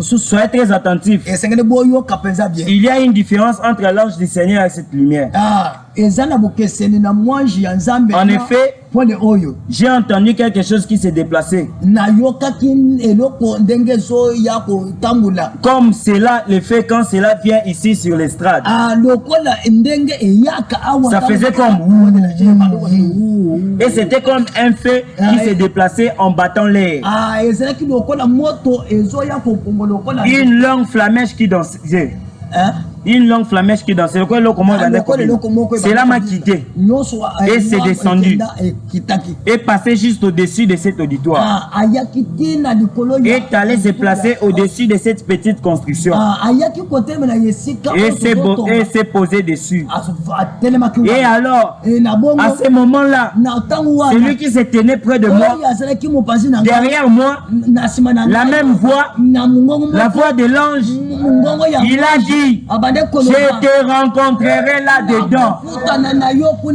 Soyez très attentifs. Il y a une différence entre l'ange du Seigneur et cette lumière. En effet, j'ai entendu quelque chose qui s'est déplacé. Comme cela le fait quand cela vient ici sur l'estrade. Ça faisait comme... Et c'était comme un feu qui s'est déplacé en battant l'air. Une longue flamèche qui dansait. Une longue flamèche qui dansait. Cela m'a quitté. Et c'est descendu. Et passé juste au-dessus de cet auditoire. Et allait se placer au-dessus de cette petite construction. Et s'est posé dessus. Et alors, à ce moment-là, celui qui se tenait près de moi, derrière moi, la même voix, la voix de l'ange, il a dit, je te rencontrerai là-dedans.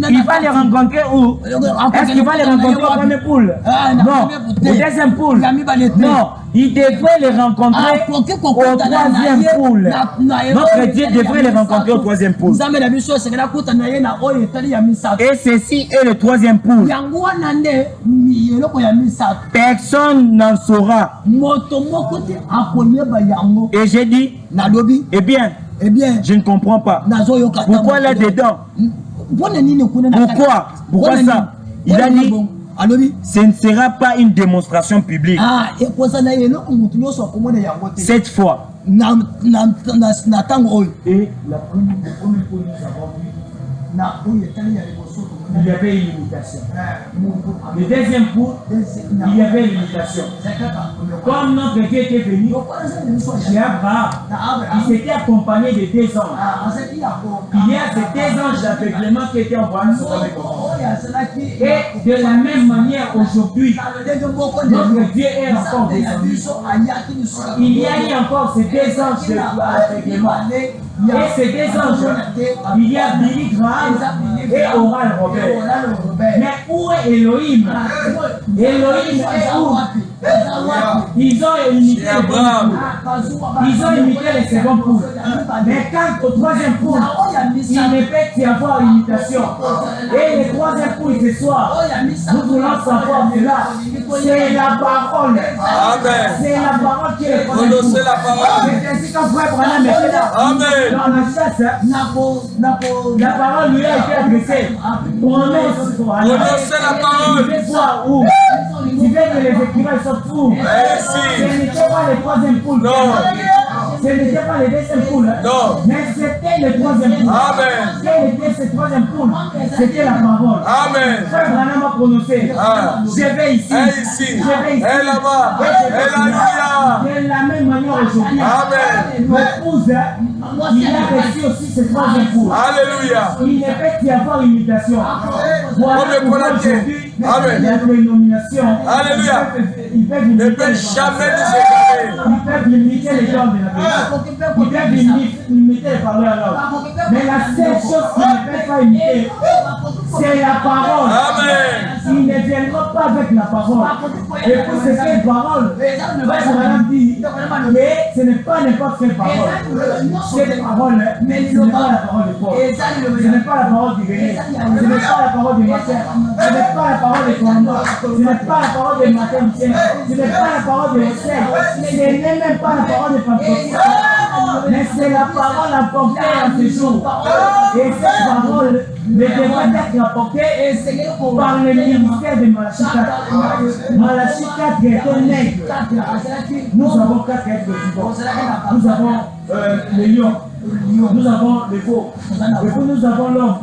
Il va les rencontrer où? Est-ce qu'il va les rencontrer au premier poule? Non. Au deuxième poule? Non. Il devrait les rencontrer au troisième poule. Notre Dieu devrait les rencontrer au troisième poule. Et ceci est le troisième poule. Personne n'en saura. Et j'ai dit, eh bien, je ne comprends pas. Pourquoi là-dedans? Pourquoi ça? Il a dit, ce ne sera pas une démonstration publique. Cette fois. Et la première fois, nous avons vu, il y avait une limitation. Le deuxième coup, il y avait une limitation. Comme notre Dieu était venu chez Abraham, il s'était accompagné de deux anges. Il y a ces deux anges d'aveuglement qui étaient envoyés sur le corps. Et de la même manière, aujourd'hui, notre Dieu est encore descendu. Il y a eu encore ces deux anges d'aveuglement. Et ces deux anges, il y a Billy Graham et Oral Robert. Mais où est Elohim? Elohim est où? Ils ont imité les premiers poules. Ils ont imité les secondes poules. Mais quand au troisième poule, il ne peut y avoir imitation. Et le troisième poule ce soir, nous voulons savoir cela. C'est la parole. C'est la parole qui est le troisième poule. C'est ainsi qu'un frère Branham était là. Dans la chasse, la parole lui a été adressée. Prononcez la parole. Tu veux voir où? Tu veux que les écrivains sortent où? Ce n'était pas le troisième poule. Ce n'était pas le deuxième poule. Mais c'était le troisième poule. Quel était ce troisième poule? C'était la parole. Frère Branham a prononcé. Je vais ici. Je vais ici. Et là-bas. De la même manière aujourd'hui. L'épouse, il a reçu aussi ce troisième poule. Alléluia. Il ne peut y avoir imitation. Voilà pourquoi aujourd'hui, la dénomination. Alléluia. Ils peuvent Ne imiter peut les jamais nous égarer. Ils peuvent imiter les gens de la Bible. Ils peuvent imiter les paroles à l'autre. Mais la seule chose qu'ils ne peuvent pas imiter, c'est la parole. Ils ne viendront pas avec la parole. Et pour cette parole, Branham dit, mais ce n'est pas n'importe quelle parole. Cette parole, ce n'est pas la parole de Paul. Ce n'est pas la parole du Bénin. Ce n'est pas la parole du matin. Ce n'est pas la parole des commandants. Ce n'est pas la parole des matins. Ce n'est pas la parole de Hosea. Ce n'est même pas la parole de Pentecôte. Mais c'est la parole apportée à ce jour. Et cette parole ne devrait être apportée par le ministère de Malachie 4. Malachie 4 est un aigle. Nous avons 4 aigles vivants. Nous avons le lion. Nous avons le veau. Et puis nous avons l'homme.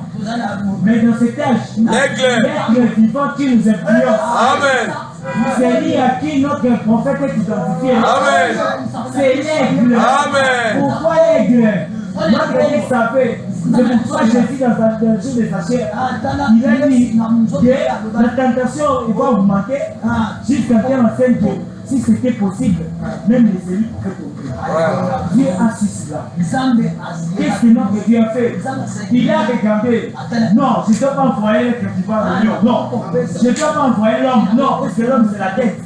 Mais dans cet âge, l'aigle vivant qui nous influence. C'est lui à qui notre prophète est identifié. C'est l'aigle. Pourquoi l'aigle? Notre Dieu savait. C'est pourquoi Jésus dans un jour de sa chair, il a dit que la tentation va augmenter jusqu'à tel enseigne que si c'était possible, même les élus pouvaient tomber. Dieu a su cela. Qu'est-ce que notre Dieu a fait? Il a regardé. Non, je ne dois pas envoyer le festival de lion. Non, je ne dois pas envoyer l'homme. Non, parce que l'homme c'est la tête.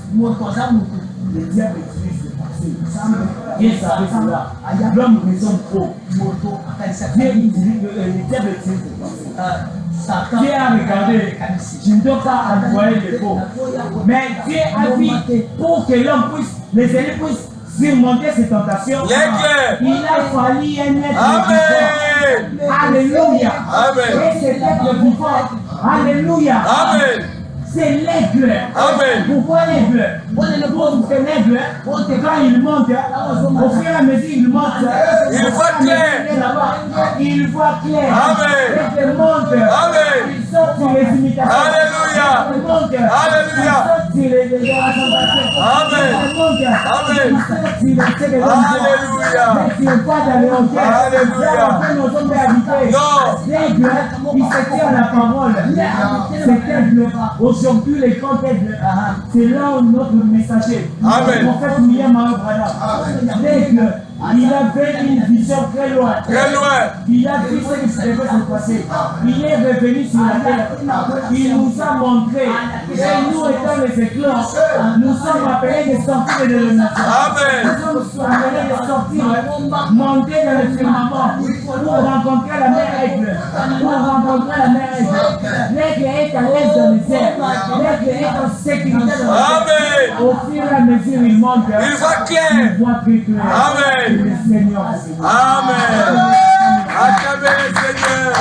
Le diable utilise le passé. Dieu savait cela. L'homme raisonne trop. Dieu utilise le diable utilise le passé. Dieu a regardé, je ne dois pas envoyer les faux. Mais Dieu a dit, pour que l'homme puisse, les élus puissent surmonter ces tentations, il a fallu un être vivant. Alléluia. Et cet être vivant, alléluia. C'est l'aigle. Pourquoi l'aigle? Pour que l'aigle, quand il monte, au fur et à mesure il monte, il voit clair. Il voit clair. L'aigle monte. Il sort sur les imitations. Alléluia. Il monte. Alléluia. Il sort sur les rassemblations. Il monte. Il sort sur les Alléluia. mais tu n'es pas dans les hôtels. Alléluia. L'aigle, il se tient à la parole. Cet aigle, aujourd'hui les grands aigles, c'est là où notre messager, le prophète William Branham, l'aigle, il avait une vision très loin. Il a vu ce qui devait se passer. Il est revenu sur la terre. Il nous a montré. Et nous étant les éclats, nous sommes appelés de sortir de l'élémentaire. Nous sommes appelés de sortir, monter dans le firmament pour rencontrer la mère aigle. Pour rencontrer la mère aigle. L'aigle est à l'aise dans les airs. L'aigle est en sécurité dans les airs. Au fur et à mesure, il monte. Il voit clair. Il voit très clair. Amen. Le Seigneur. Amen. Acclamez le Seigneur.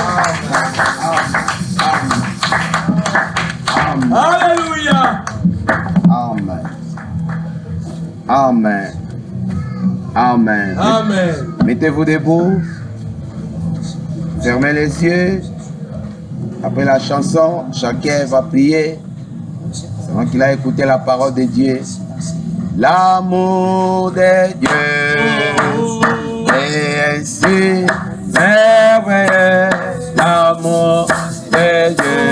Alléluia. Amen. Amen. Amen. Amen. Mettez-vous debout. Fermez les yeux. Après la chanson, chacun va prier. C'est moi qui a écouté la parole de Dieu. L'amour de Dieu est ainsi merveilleux. L'amour de Dieu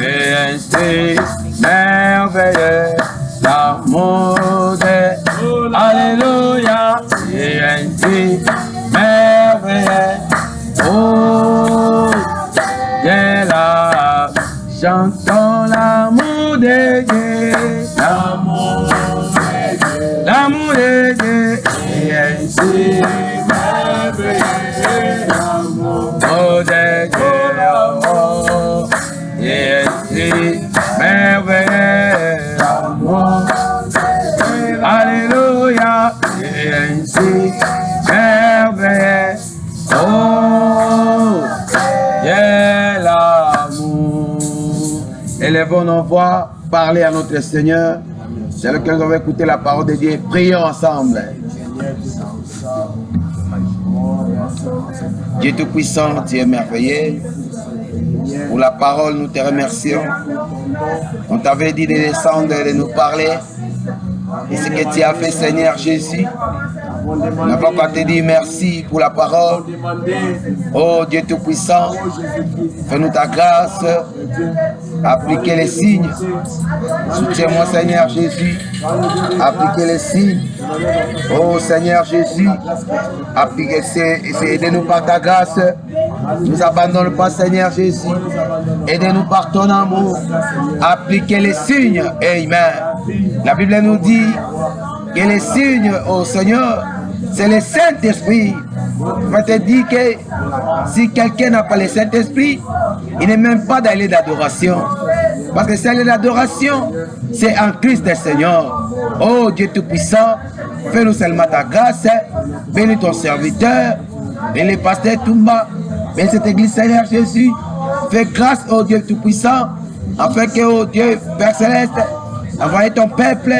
est ainsi merveilleux. L'amour de Alléluia est ainsi merveilleux. Oh, Dieu là, chantons l'amour de Dieu. Oh, de Dieu, amour, et ainsi merveilleux amour. Alléluia, et ainsi merveilleux. Oh, yeah, l'amour. Élevons nos voix, parlez à notre Seigneur. C'est lequel nous va écouter la parole de Dieu. Prions ensemble. Dieu Tout-Puissant, Dieu merveilleux. Pour la parole, nous te remercions. On t'avait dit de descendre et de nous parler. Et ce que tu as fait, Seigneur Jésus, on n'a pas te dire merci pour la parole. Oh Dieu Tout-Puissant, fais-nous ta grâce, appliquez les signes. Soutiens-moi, Seigneur Jésus, appliquez les signes. Oh Seigneur Jésus, appliquez, aidez-nous par ta grâce. Ne nous abandonne pas, Seigneur Jésus. Aidez-nous par ton amour. Appliquez les signes. Amen. La Bible nous dit que les signes, oh Seigneur, c'est le Saint-Esprit. Je te dire que si quelqu'un n'a pas le Saint-Esprit, il n'est même pas d'aller d'adoration. Parce que celle d'adoration, c'est en Christ le Seigneur. Oh Dieu Tout-Puissant, fais-nous seulement ta grâce. Bénis ton serviteur. Bénis le pasteur Toumba. Bénis cette église, Seigneur Jésus. Fais grâce au Dieu Tout-Puissant. Afin que, oh Dieu, Père Céleste, envoie ton peuple.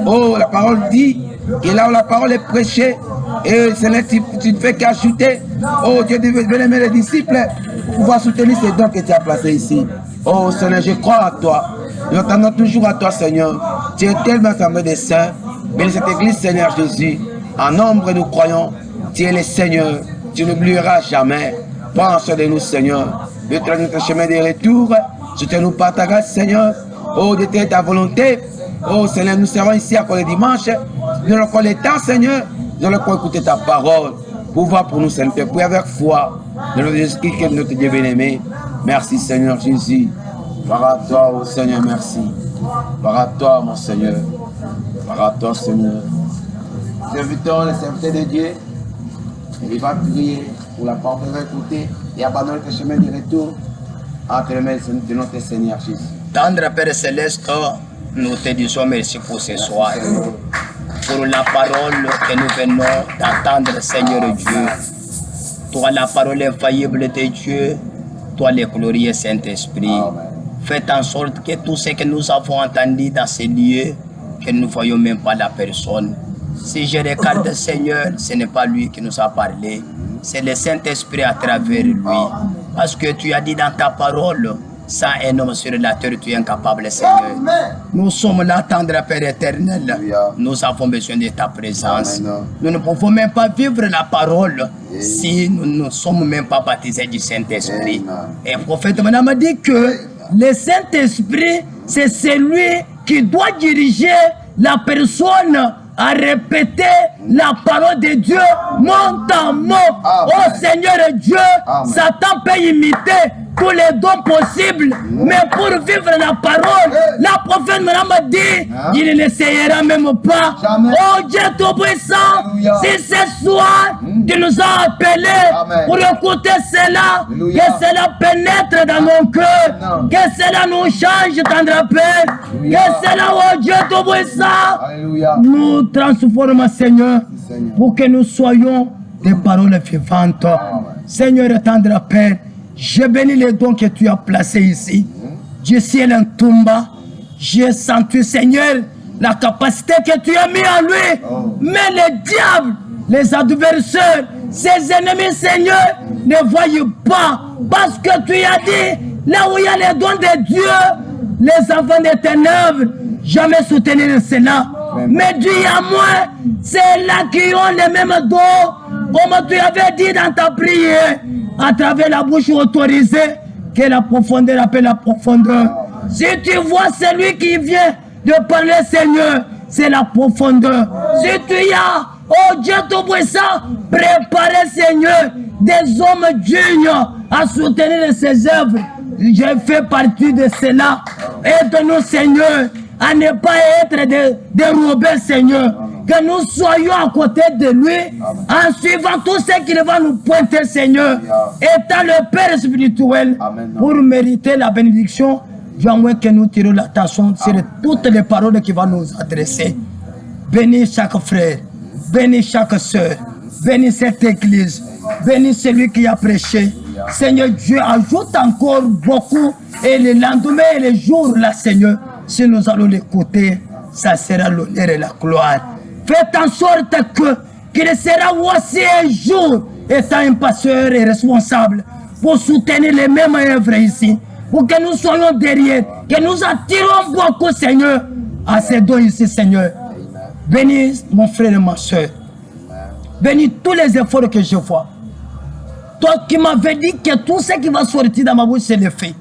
Oh, la parole dit que là où la parole est prêchée, et Seigneur, tu ne fais qu'ajouter. Oh Dieu, bien-aimé les disciples, pour pouvoir soutenir ces dons que tu as placés ici. Oh Seigneur, je crois à toi. Nous attendons toujours à toi, Seigneur. Tu es tellement assemblé des saints. Bénis cette église, Seigneur Jésus. En nombre, nous croyons. Tu es le Seigneur. Tu n'oublieras jamais. Prends soin de nous, Seigneur. De notre chemin de retour. Soutiens-nous par ta grâce, Seigneur. Oh, de ta volonté. Oh, Seigneur, nous serons ici encore le dimanche. Nous allons encore le temps, Seigneur. Nous allons encore écouter ta parole. Pouvoir pour nous, Seigneur. Prier avec foi. Dans notre Jésus-Christ, notre Dieu bien-aimé. Merci, Seigneur Jésus. Par à toi, oh Seigneur, merci. Par à toi, mon Seigneur. Par à toi, Seigneur. Servitons les serviteurs de Dieu. Il va prier pour la parole qu'il va écouter et abandonner le chemin du retour entre les mains de notre Seigneur Jésus. Tendre Père Céleste, nous te disons merci pour ce soir. Pour la parole que nous venons d'entendre, Seigneur Dieu. Toi, la parole infaillible de Dieu. Toi, le glorieux Saint-Esprit. Faites en sorte que tout ce que nous avons entendu dans ces lieux, que nous ne voyons même pas la personne. Si je regarde, Seigneur, ce n'est pas lui qui nous a parlé. C'est le Saint-Esprit à travers lui. Parce que tu as dit dans ta parole, sans un homme sur la terre, tu es incapable, Seigneur. Nous sommes là, tendre Père éternel. Nous avons besoin de ta présence. Nous ne pouvons même pas vivre la parole si nous ne sommes même pas baptisés du Saint-Esprit. Et le prophète m'a dit que le Saint-Esprit, c'est celui qui doit diriger la personne à répéter la parole de Dieu mot à mot. Oh Seigneur Dieu, Satan peut imiter tous les dons possibles, mais pour vivre la parole, la prophète m'a dit, il n'essayera même pas. Oh Dieu Tout-Puissant, si ce soir tu nous as appelés pour écouter cela, que cela pénètre dans nos cœurs, que cela nous change, tendre Père, que cela, oh Dieu Tout-Puissant, nous transforme, Seigneur, pour que nous soyons des paroles vivantes. Seigneur, tendre Père, je bénis les dons que tu as placés ici. Je suis un Toumba. J'ai senti, Seigneur, la capacité que tu as mis en lui. Mais les diables, les adversaires, ses ennemis, Seigneur, ne voient pas. Parce que tu as dit, là où il y a les dons de Dieu, les enfants des ténèbres, jamais soutenir cela. Mais Dieu à moi, c'est là qui ont les mêmes dons, comme tu avais dit dans ta prière, à travers la bouche autorisée, que la profondeur appelle la profondeur. Si tu vois celui qui vient de parler, Seigneur, c'est la profondeur. Si tu y as, oh Dieu Tout-Puissant, préparé, Seigneur, des hommes dignes à soutenir ses œuvres. Je fais partie de cela. Aide-nous, Seigneur, à ne pas être des rebelles, Seigneur. que nous soyons à côté de lui, en suivant tout ce qu'il va nous pointer, Seigneur, étant le Père spirituel, pour mériter la bénédiction. J'aimerais que nous tirons l'attention sur toutes les paroles qu'il va nous adresser. Bénis chaque frère, bénis chaque soeur, bénis cette église, bénis celui qui a prêché. Seigneur Dieu, ajoute encore beaucoup, et le lendemain et les jours là, Seigneur, si nous allons l'écouter, ça sera l'honneur et la gloire. Faites en sorte qu'il sera aussi un jour, étant un pasteur et responsable, pour soutenir les mêmes œuvres ici, pour que nous soyons derrière, que nous attirons beaucoup, Seigneur, à ces dons ici, Seigneur. Bénis mon frère et ma soeur. Bénis tous les efforts que je vois. Toi qui m'avais dit que tout ce qui va sortir dans ma bouche, c'est le fait.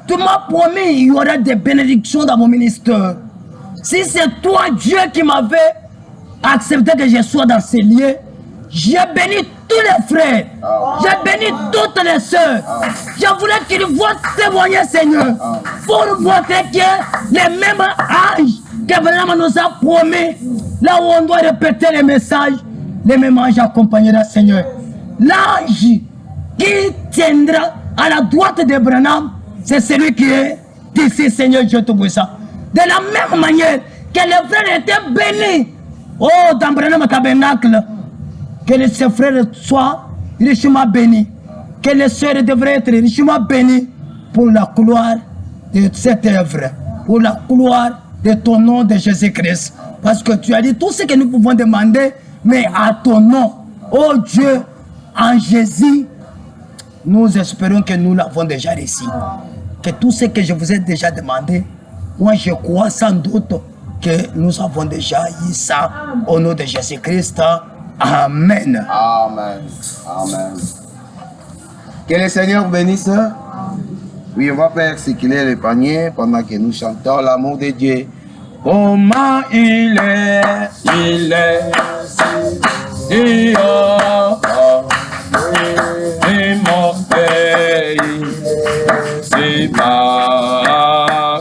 Tu m'as promis qu'il y aura des bénédictions dans mon ministère. Si c'est toi, Dieu, qui m'avait accepté que je sois dans ces lieux, j'ai béni tous les frères. J'ai béni toutes les sœurs. Je voulais qu'ils voient témoigner, Seigneur, pour montrer que les mêmes âges que vraiment nous a promis, là où on doit répéter les messages, les mêmes âges accompagnera, Seigneur. L'âge qui tiendra à la droite de Branham, c'est celui qui est ici, Seigneur Dieu Tout-Puissant. De la même manière que les frères étaient bénis, oh, dans Branham Tabernacle, que ces frères soient richement bénis, que les sœurs devraient être richement bénies pour la gloire de cette œuvre, pour la gloire de ton nom de Jésus-Christ. Parce que tu as dit tout ce que nous pouvons demander, mais à ton nom, oh Dieu, en Jésus, nous espérons que nous l'avons déjà réussi. Que tout ce que je vous ai déjà demandé, moi je crois sans doute que nous avons déjà eu ça au nom de Jésus-Christ. Amen. Amen. Amen. Que le Seigneur bénisse. Oui, on va faire circuler le panier pendant que nous chantons l'amour de Dieu. Comment il est si haut, et mon pays, si bas,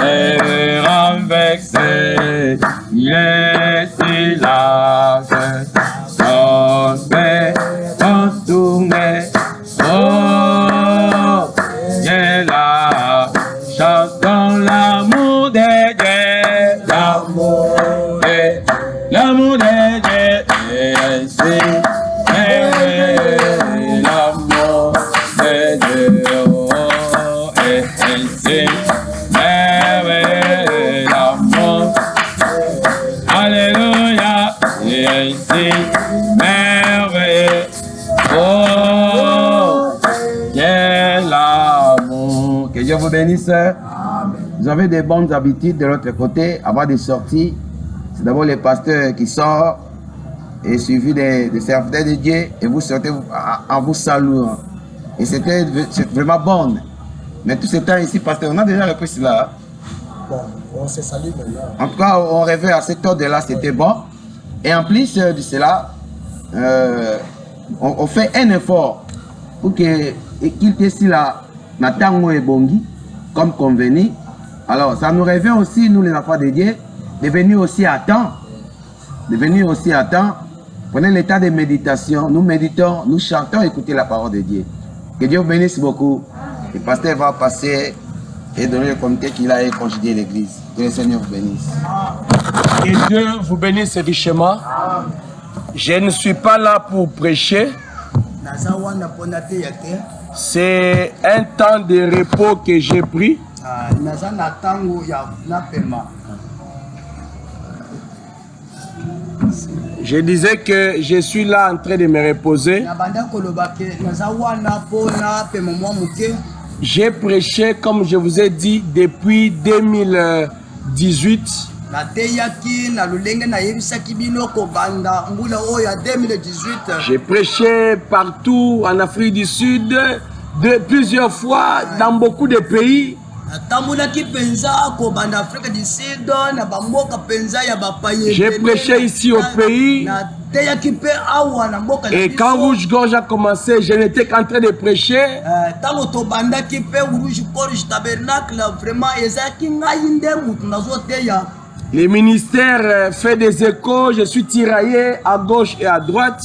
et renversé, il est si large, tombé, contourné, oh, il est là, chantons l'amour de Dieu, l'amour de Dieu, et ainsi, l'amour de Dieu, et ainsi, l'amour, alléluia, et ainsi, merveilleux, oh, quel amour. Que Dieu vous bénisse. Vous avez des bonnes habitudes de l'autre côté, avant de sortir. C'est d'abord les pasteurs qui sortent, et suivi des serviteurs de Dieu, et vous sortez en vous saluant. Et c'est vraiment bon. Mais tout ce temps ici, pasteur, on a déjà repris cela. Bon, on se salue maintenant. En tout cas, on rêvait à cette heure-là, c'était bon. Et en plus de cela, on fait un effort pour qu'il était ici là, Natango et Bongi, comme convenu. Alors, ça nous revient aussi, nous les enfants de Dieu, de venir aussi à temps. De venir aussi à temps. Prenez l'état de méditation, nous méditons, nous chantons, écoutez la parole de Dieu. Que Dieu vous bénisse beaucoup. Le pasteur va passer et donner le comité qu'il a et congédier l'église. Que le Seigneur vous bénisse. Que Dieu vous bénisse richement. Je ne suis pas là pour prêcher. C'est un temps de repos que j'ai pris. Je disais que je suis là en train de me reposer. J'ai prêché, comme je vous ai dit, depuis 2018. J'ai prêché partout en Afrique du Sud, plusieurs fois, dans beaucoup de pays. J'ai prêché ici au pays. Et quand Rouge Gorge a commencé, je n'étais qu'en train de prêcher. Le ministère fait des échos, je suis tiraillé à gauche et à droite.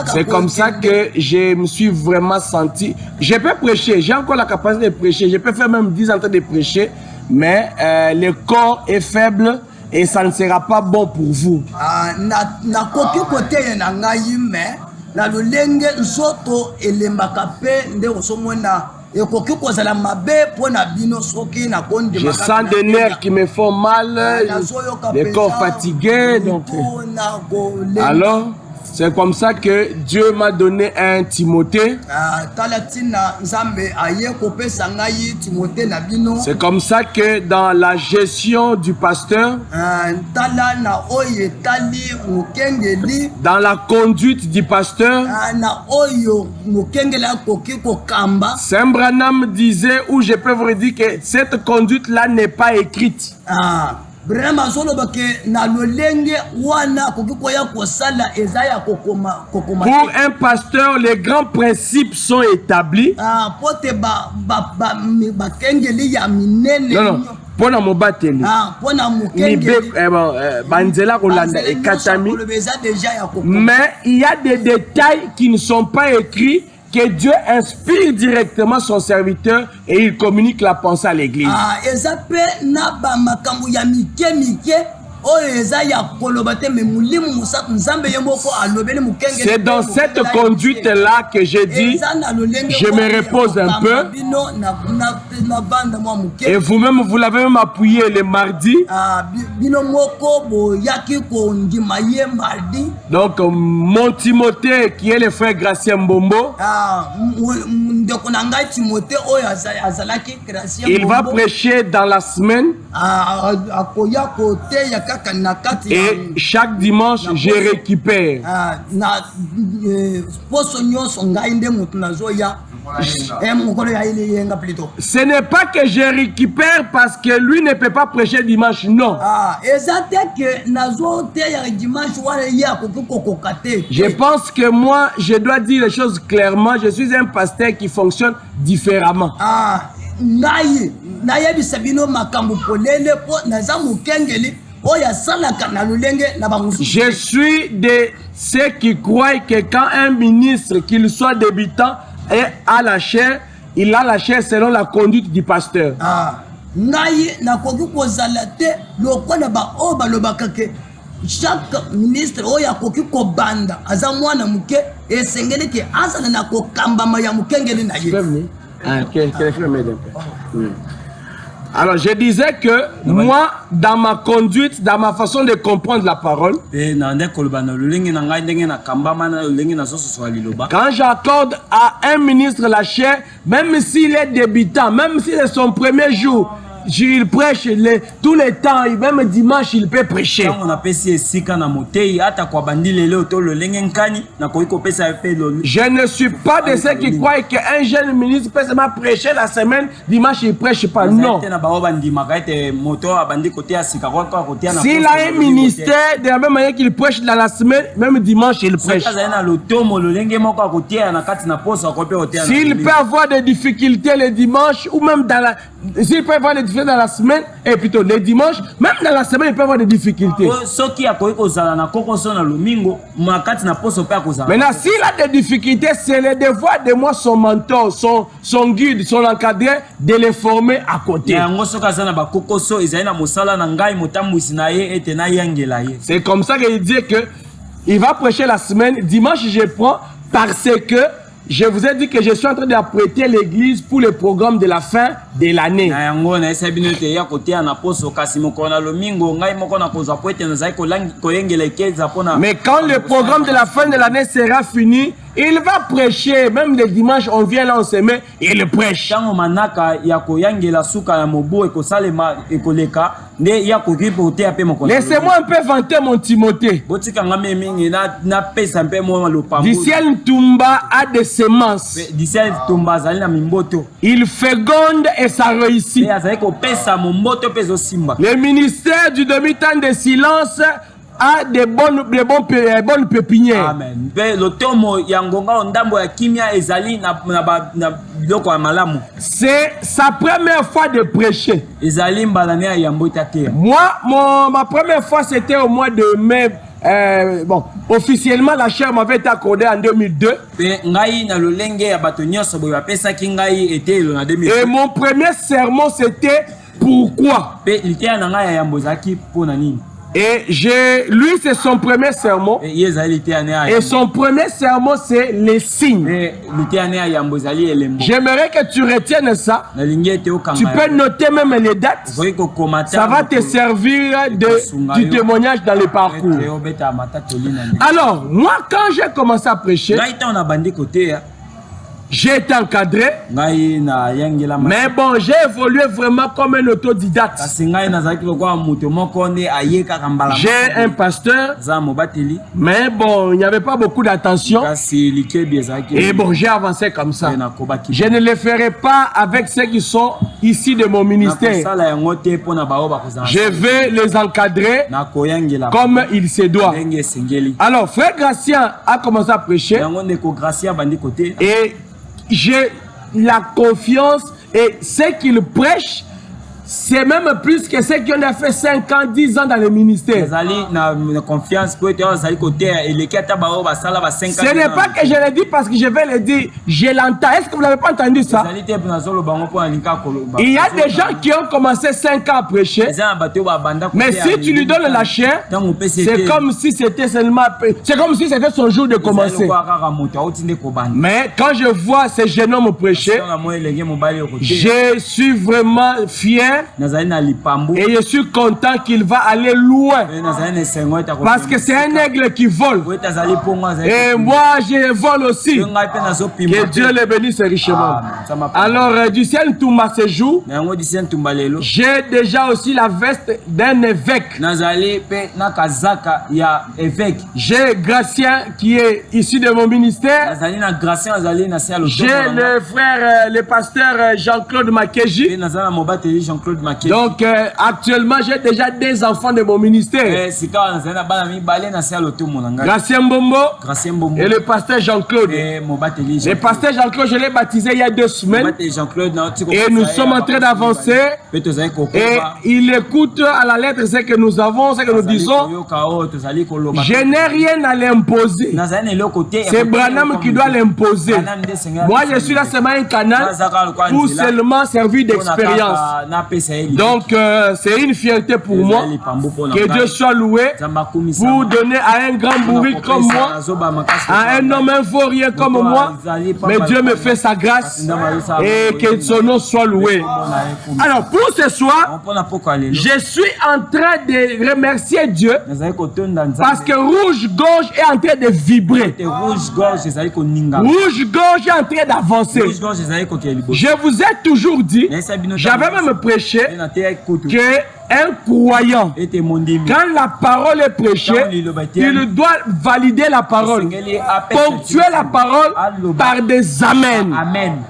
C'est comme ça que je me suis vraiment senti. Je peux prêcher, j'ai encore la capacité de prêcher, je peux faire même 10 ans de prêcher, mais le corps est faible et ça ne sera pas bon pour vous. Je sens des nerfs qui me font mal, le corps fatigué. Donc, alors, c'est comme ça que Dieu m'a donné un Timothée. C'est comme ça que dans la gestion du pasteur, dans la conduite du pasteur, Saint Branham disait, ou je peux vous dire que cette conduite-là n'est pas écrite. Pour un pasteur, les grands principes sont établis. Non. Pona mobateli banzela kolanda ekatami, mais il y a des détails qui ne sont pas écrits, que Dieu inspire directement son serviteur et il communique la pensée à l'église. C'est dans cette conduite-là que j'ai dit, je me repose un peu. Et vous-même, vous l'avez même appuyé le mardi. Donc, mon Timothée, qui est le frère Gracien Mbombo, il va prêcher dans la semaine. Et chaque dimanche, je récupère. Ce n'est pas que je récupère parce que lui ne peut pas prêcher dimanche, non. Je pense que moi, je dois dire les choses clairement. Je suis un pasteur qui fonctionne différemment. Je suis de ceux qui croient que quand un ministre, qu'il soit débutant, est à la chair, il a la chair selon la conduite du pasteur. Chaque ministre alors je disais que moi, dans ma conduite, dans ma façon de comprendre la parole, quand j'accorde à un ministre la chair, même s'il est débutant, même si c'est son premier jour, il prêche tous les temps, même dimanche il peut prêcher. Je ne suis pas de ceux qui croient qu'un jeune ministre peut seulement prêcher la semaine, dimanche il prêche pas. Non. S'il a un ministère, de la même manière qu'il prêche dans la semaine, même dimanche il prêche. S'il peut avoir des difficultés le dimanche, ou même dans la... S'il peut avoir des difficultés dans la semaine, et plutôt les dimanches, même dans la semaine, il peut avoir des difficultés. Maintenant, s'il a des difficultés, c'est le devoir de moi, son mentor, son guide, son encadré, de les former à côté. C'est comme ça qu'il dit que il va prêcher la semaine. Dimanche, je prends parce que je vous ai dit que je suis en train d'apprêter l'église pour le programme de la fin de l'année. Mais quand le programme de la fin de l'année sera fini, il va prêcher. Même le dimanche, on vient là, on se met et il prêche. Laissez-moi un peu vanter mon Timothée. Du ciel Tumba a des semences. Il féconde et ça réussit. Le ministère du demi-temps de silence a de bonnes pépinières. Amen. C'est sa première fois de prêcher. Moi, ma première fois, c'était au mois de mai. Bon, officiellement, la chaire m'avait été accordée en 2002. Et mon premier sermon, c'était pourquoi. Et lui, c'est son premier sermon. Et son premier sermon, c'est les signes. J'aimerais que tu retiennes ça. Tu peux noter même les dates. Ça va te servir du témoignage dans le parcours. Alors, moi, quand j'ai commencé à prêcher, j'ai été encadré, mais bon, j'ai évolué vraiment comme un autodidacte. J'ai un pasteur, mais bon, il n'y avait pas beaucoup d'attention. Et bon, j'ai avancé comme ça. Je ne le ferai pas avec ceux qui sont ici de mon ministère. Je vais les encadrer comme il se doit. Alors, frère Gratien a commencé à prêcher. Et j'ai la confiance et ce qu'il prêche, c'est même plus que ceux qui ont fait 5 ans, 10 ans dans le ministère. Ce n'est pas que je le dis parce que je vais le dire, je l'entends. Est-ce que vous n'avez pas entendu ça? Il y a des gens qui ont commencé 5 ans à prêcher, mais si tu lui donnes la chair, c'est comme si c'était seulement, c'est comme si c'était son jour de commencer. Mais quand je vois ces jeunes hommes prêcher, je suis vraiment fier. Et je suis content qu'il va aller loin. Parce que c'est un aigle qui vole. Et moi, je vole aussi. Que Dieu le bénisse richement. Alors, du ciel Toumba ce jour, j'ai déjà aussi la veste d'un évêque. J'ai Gratien qui est issu de mon ministère. J'ai le frère, le pasteur Jean-Claude Makeji. Donc actuellement j'ai déjà des enfants de mon ministère. Gratien Mbombo et le pasteur Jean-Claude. Le pasteur Jean-Claude, je l'ai baptisé il y a 2 semaines. Et nous sommes en train d'avancer. Et il écoute à la lettre ce que nous avons, ce que nous disons. Je n'ai rien à l'imposer. C'est Branham qui doit l'imposer. Moi je suis là seulement un canal pour seulement servir d'expérience. Donc c'est une fierté pour moi. Que Dieu soit loué pour donner à un grand bourrique comme moi, à un homme invaurien comme moi. Mais Dieu me fait sa grâce et que son nom soit loué. Alors pour ce soir, je suis en train de remercier Dieu parce que rouge-gorge est en train de vibrer. Rouge-gorge est en train d'avancer. Je vous ai toujours dit, j'avais même prêché que un croyant, quand la parole est prêchée, il doit valider la parole, ponctuer la parole par des amens.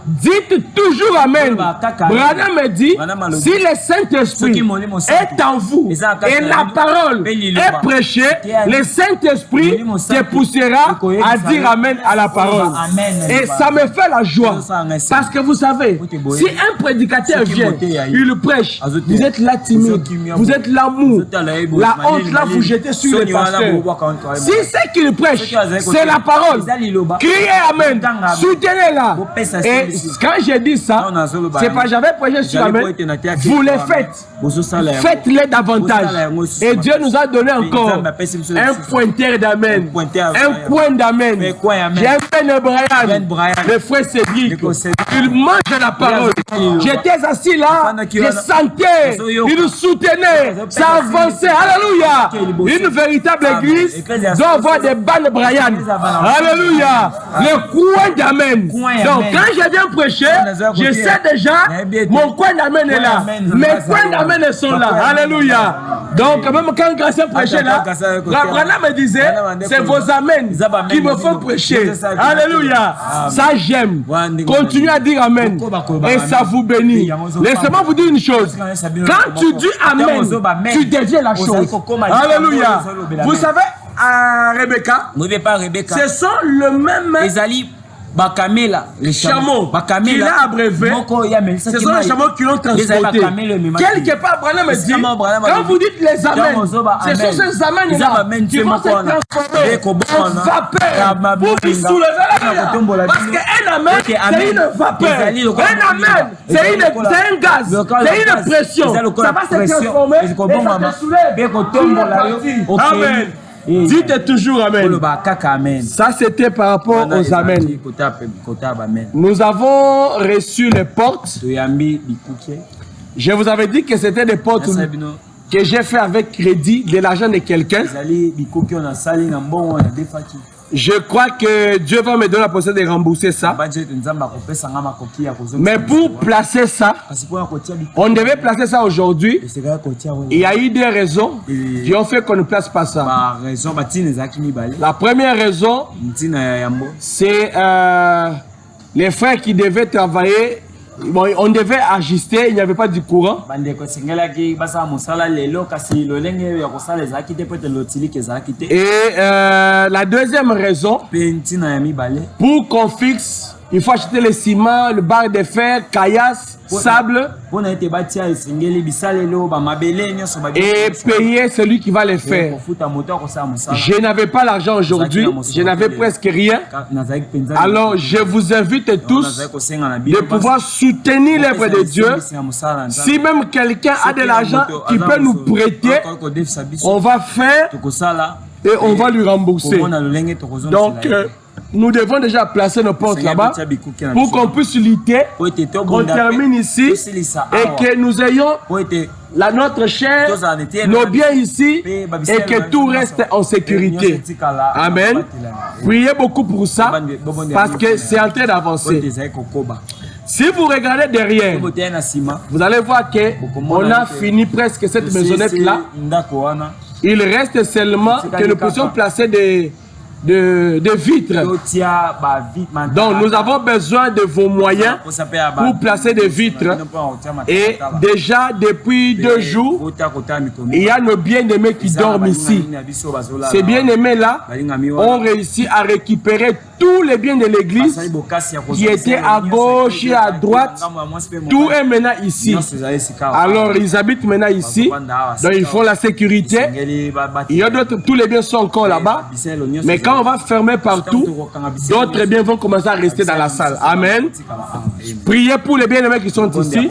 Dites toujours amen. Branham me dit, si le Saint-Esprit est en vous et la parole est prêchée, le Saint-Esprit te poussera à dire amen à la parole. Et ça me fait la joie. Parce que vous savez, si un prédicateur vient, il prêche, vous êtes là timide. Vous êtes l'amour, la honte là vous jetez sur les pasteurs. Si c'est qu'il prêche, c'est la parole. Criez amen, soutenez-la. Et quand j'ai dit ça, c'est pas j'avais prêché sur amen. Vous les faites, faites-les davantage. Et Dieu nous a donné encore un pointeur d'amen, un point d'amen. J'ai un peine Brian, le frère Cédric. Il mange la parole. J'étais assis là, je sentais, il nous soutenait. Ça avançait. Alléluia. Une véritable église doit avoir des bannes Brian. Alléluia. Le coin d'amen. Donc quand je viens prêcher, je sais déjà mon coin d'amen est là. Mes coins d'amen amens sont là. Alléluia. Donc, même quand Gratien prêchait là, Branham me disait, c'est vos amens qui me font prêcher. Alléluia. Ça, j'aime. Continuez à dire amen. Et ça vous bénit. Laissez-moi vous dire une chose. Quand tu dis amen, tu deviens la chose. Alléluia. Vous savez, Rebecca, ce sont le même chameau qu'il a abrévé. Ce sont les chameaux qui l'ont transporté. Quelque part, Branham me dit, quand vous dites les amens, ce sont ces amens-là qui vont se transformer en vapeur pour vous soulever la mer. Parce qu'un amen, c'est une vapeur. Un amen, c'est un gaz, c'est une pression. Ça va se transformer et ça te soulève. Amen. Dites toujours amen. Ça, c'était par rapport aux amens. Nous avons reçu les portes. Je vous avais dit que c'était des portes que j'ai fait avec crédit de l'argent de quelqu'un. Je crois que Dieu va me donner la possibilité de rembourser ça. Mais pour placer ça, on devait placer ça aujourd'hui. Il y a eu des raisons qui ont fait qu'on ne place pas ça. La première raison, c'est les frères qui devaient travailler. Bon, on devait ajuster, il n'y avait pas du courant. Et la deuxième raison, pour qu'on fixe, il faut acheter le ciment, le barre de fer, caillasse, sable et payer celui qui va le faire. Je n'avais pas l'argent aujourd'hui, je n'avais presque rien. Alors je vous invite tous de pouvoir soutenir l'œuvre de Dieu. Si même quelqu'un a de l'argent qui peut nous prêter, on va faire et on va lui rembourser. Donc nous devons déjà placer nos portes là-bas pour qu'on puisse lutter, qu'on termine ici et que nous ayons notre chair, nos biens ici et que tout reste en sécurité. Amen. Priez beaucoup pour ça parce que c'est en train d'avancer. Si vous regardez derrière, vous allez voir qu'on a fini presque cette maisonnette-là. Il reste seulement que nous puissions placer des vitres. Donc nous avons besoin de vos moyens pour placer des vitres. Et déjà depuis 2 jours, il y a nos bien-aimés qui dorment ici. Ces bien-aimés là ont réussi à récupérer tous les biens de l'église qui étaient à gauche et à droite. Tout est maintenant ici. Alors ils habitent maintenant ici. Donc ils font la sécurité. Il y a d'autres, tous les biens sont encore là-bas. Mais quand on va fermer partout, d'autres biens vont commencer à rester dans la salle. Amen. Priez pour les bien-aimés qui sont ici.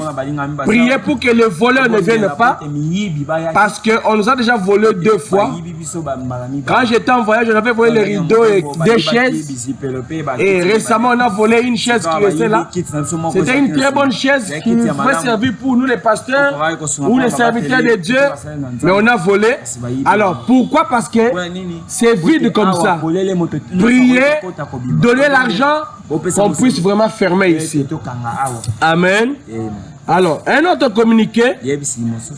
Priez pour que les voleurs ne viennent pas. Parce qu'on nous a déjà volé 2 fois. Quand j'étais en voyage, on avait volé les rideaux et des chaises. Et récemment, on a volé une chaise qui restait là. C'était une très bonne chaise qui pouvait servir pour nous les pasteurs ou les serviteurs de Dieu. Mais on a volé. Alors, pourquoi? Parce que c'est vide comme ça. Priez, donnez l'argent qu'on puisse vraiment fermer ici. Amen. Alors, un autre communiqué.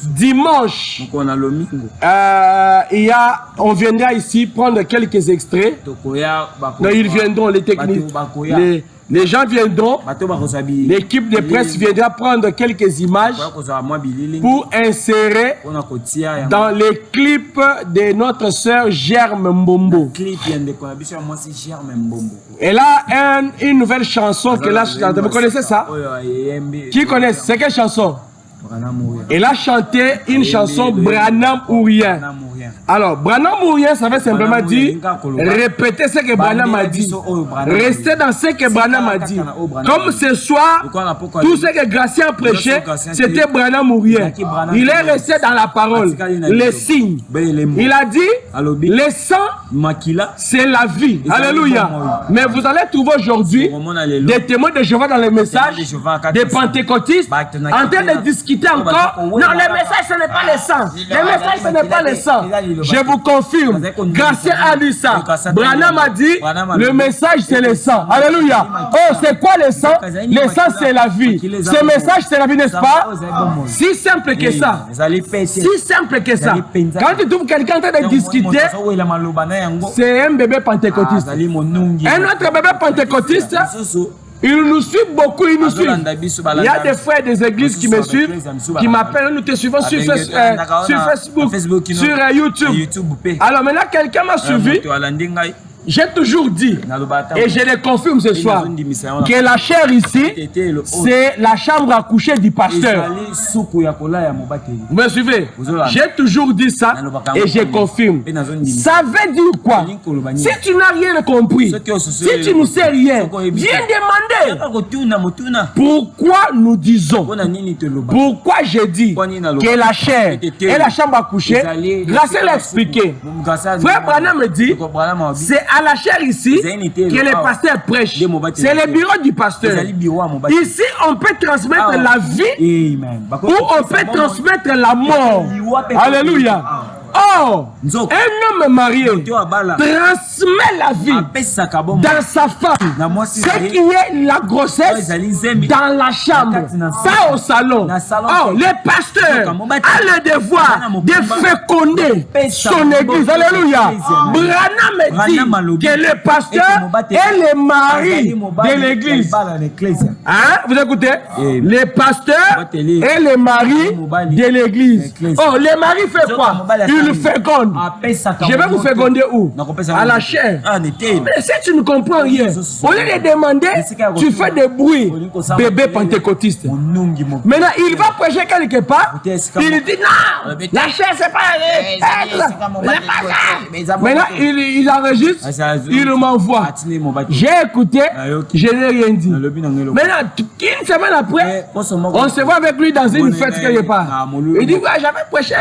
Dimanche, on viendra ici prendre quelques extraits. Donc, ils viendront, les techniques. Les gens viendront, l'équipe de presse viendra prendre quelques images pour insérer dans les clips de notre sœur Germe Mbombo. Elle a une nouvelle chanson qu'elle a chantée. Vous connaissez ça? Qui connaît? C'est quelle chanson? Elle a chanté une chanson Branham ou rien. Alors, Branham ou rien, ça veut simplement dire répéter ce que Branham a dit. Rester dans ce que Branham a dit. Comme ce soir, tout ce que Gratien a prêché, c'était Branham ou rien. Il est resté dans la parole, les signes. Il a dit, les sangs c'est la vie. Alléluia. Mais vous allez trouver aujourd'hui des témoins de Jéhovah dans les messages, des pentecôtistes, en train de discuter encore. Non, le message, ce n'est pas le sang. Le message, ce n'est pas le sang. Je vous confirme, grâce à lui ça, Branham a dit, le message, c'est le sang. Alléluia. Oh, c'est quoi le sang? Le sang, c'est la vie. Ce message, c'est la vie, n'est-ce pas? Si simple que ça. Si simple que ça. Quand tu trouves quelqu'un en train de discuter, c'est un bébé pentecôtiste. Un autre bébé pentecôtiste, il nous suit beaucoup, il nous suit. Il y a des frères des églises qui me suivent, qui m'appellent, nous te suivons sur Facebook, sur YouTube. Alors maintenant, quelqu'un m'a suivi. J'ai toujours dit, et je le confirme ce soir, que la chair ici, c'est la chambre à coucher du pasteur. Vous me suivez? J'ai toujours dit ça, et je confirme. Ça veut dire quoi? Si tu n'as rien compris, si tu ne sais rien, viens demander. Pourquoi nous disons, pourquoi je dis que la chair et la chambre à coucher, grâce à l'expliquer. Frère Branham me dit, c'est à la chair ici que les pasteurs prêchent. C'est le bureau du pasteur. Ici, on peut transmettre la vie ou on peut transmettre la mort. Alléluia. Oh, un homme marié transmet la vie dans sa femme. Ce qui est la grossesse dans la chambre, pas au salon. Oh, le pasteur a le devoir de féconder son église. Alléluia. Branham dit que le pasteur est le mari de l'église. Hein? Vous écoutez? Le pasteur est le mari de l'église. Oh, le mari fait quoi? Il féconde. Je vais vous féconder où? À la chair. Mais si tu ne comprends rien, au lieu de demander, tu fais des bruits. Bébé pentecôtiste. Maintenant, il va prêcher quelque part. Il dit non, la chair, c'est pas. Maintenant, il enregistre, il m'envoie. J'ai écouté, je n'ai rien dit. Maintenant, une semaine après, on se voit avec lui dans une fête quelque part. Il dit, ouais, j'avais prêché.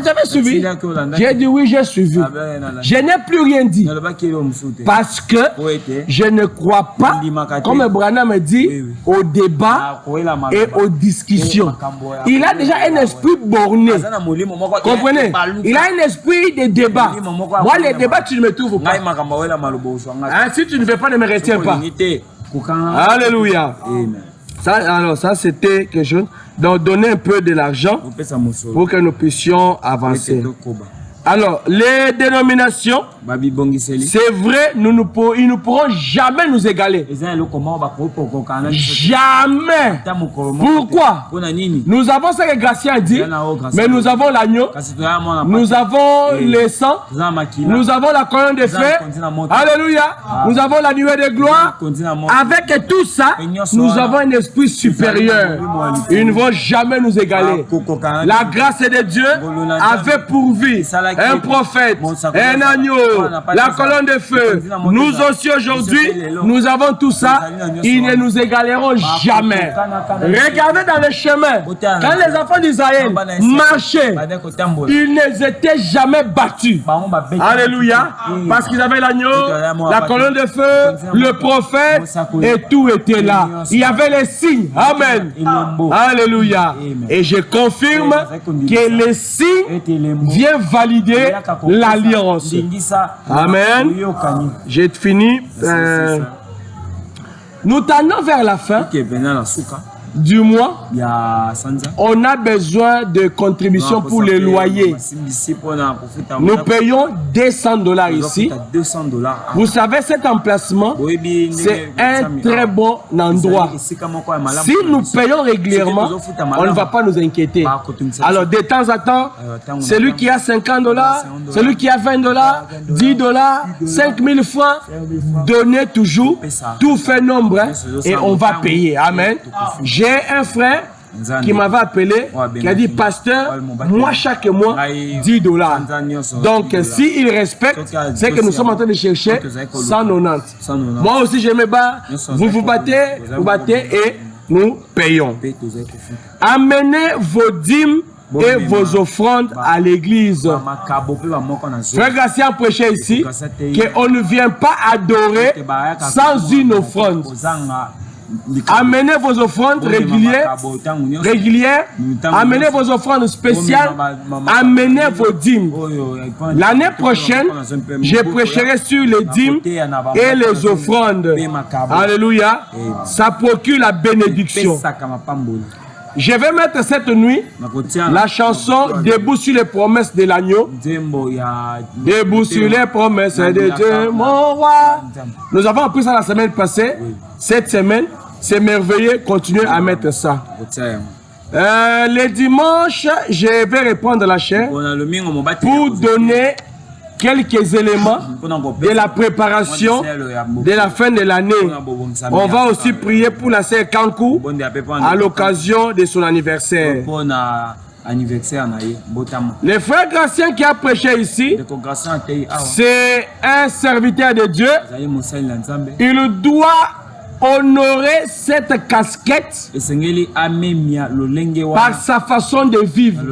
J'avais suivi. J'ai dit oui, j'ai suivi. Je n'ai plus rien dit. Parce que je ne crois pas, comme Branham me dit, au débat et aux discussions. Il a déjà un esprit borné. Comprenez? Il a un esprit de débat. Moi, les débats, tu ne me trouves pas. Hein, si tu ne veux pas, ne me retiens pas. Alléluia. Ça, alors, ça, c'était quelque chose. Donc, donner un peu de l'argent pour que nous puissions avancer. Alors, les dénominations, c'est vrai, ils ne pourront jamais nous égaler. Jamais. Pourquoi? Nous avons ce que Gratien a dit, mais nous avons l'agneau, nous avons le sang, nous avons la colonne de feu. Alléluia. Nous avons la nuée de gloire. Avec tout ça, nous avons un esprit supérieur. Ils ne vont jamais nous égaler. La grâce de Dieu avait pourvu un prophète, un agneau, la colonne de feu. Nous aussi aujourd'hui, nous avons tout ça. Ils ne nous égaleront jamais. Regardez dans le chemin. Quand les enfants d'Israël marchaient, ils n'étaient jamais battus. Alléluia. Parce qu'ils avaient l'agneau, la colonne de feu, le prophète, et tout était là. Il y avait les signes. Amen. Alléluia. Et je confirme que les signes viennent valider l'alliance. Amen. J'ai fini. Nous tendons vers la fin du mois. On a besoin de contributions pour les loyers. Nous payons $200 ici. Vous savez, cet emplacement, c'est un très bon endroit. Si nous payons régulièrement, on ne va pas nous inquiéter. Alors, de temps à temps, celui qui a $50, celui qui a $20, $10, 5000 francs, donnez toujours, tout fait nombre, hein, et on va payer. Amen. J'ai un frère qui m'avait appelé, qui a dit, pasteur, moi chaque mois, $10. Donc, s'il respecte, c'est que nous sommes en train de chercher 190. Moi aussi, je me bats, vous battez et nous payons. Amenez vos dîmes et vos offrandes à l'église. Frère Gratien prêchait ici qu'on ne vient pas adorer sans une offrande. Amenez vos offrandes régulières, amenez vos offrandes spéciales, amenez vos dîmes. L'année prochaine, je prêcherai sur les dîmes et les offrandes. Alléluia. Ça procure la bénédiction. Je vais mettre cette nuit la chanson Debout sur les promesses de l'agneau. Debout sur les promesses de Dieu, mon roi. Nous avons appris ça la semaine passée. Cette semaine, c'est merveilleux. Continuez à mettre ça. Les dimanches, je vais reprendre la chaîne pour donner quelques éléments de la préparation de la fin de l'année. On va aussi prier pour la sœur Kankou à l'occasion de son anniversaire. Le frère Gratien qui a prêché ici, c'est un serviteur de Dieu. Il doit honorer cette casquette par sa façon de vivre.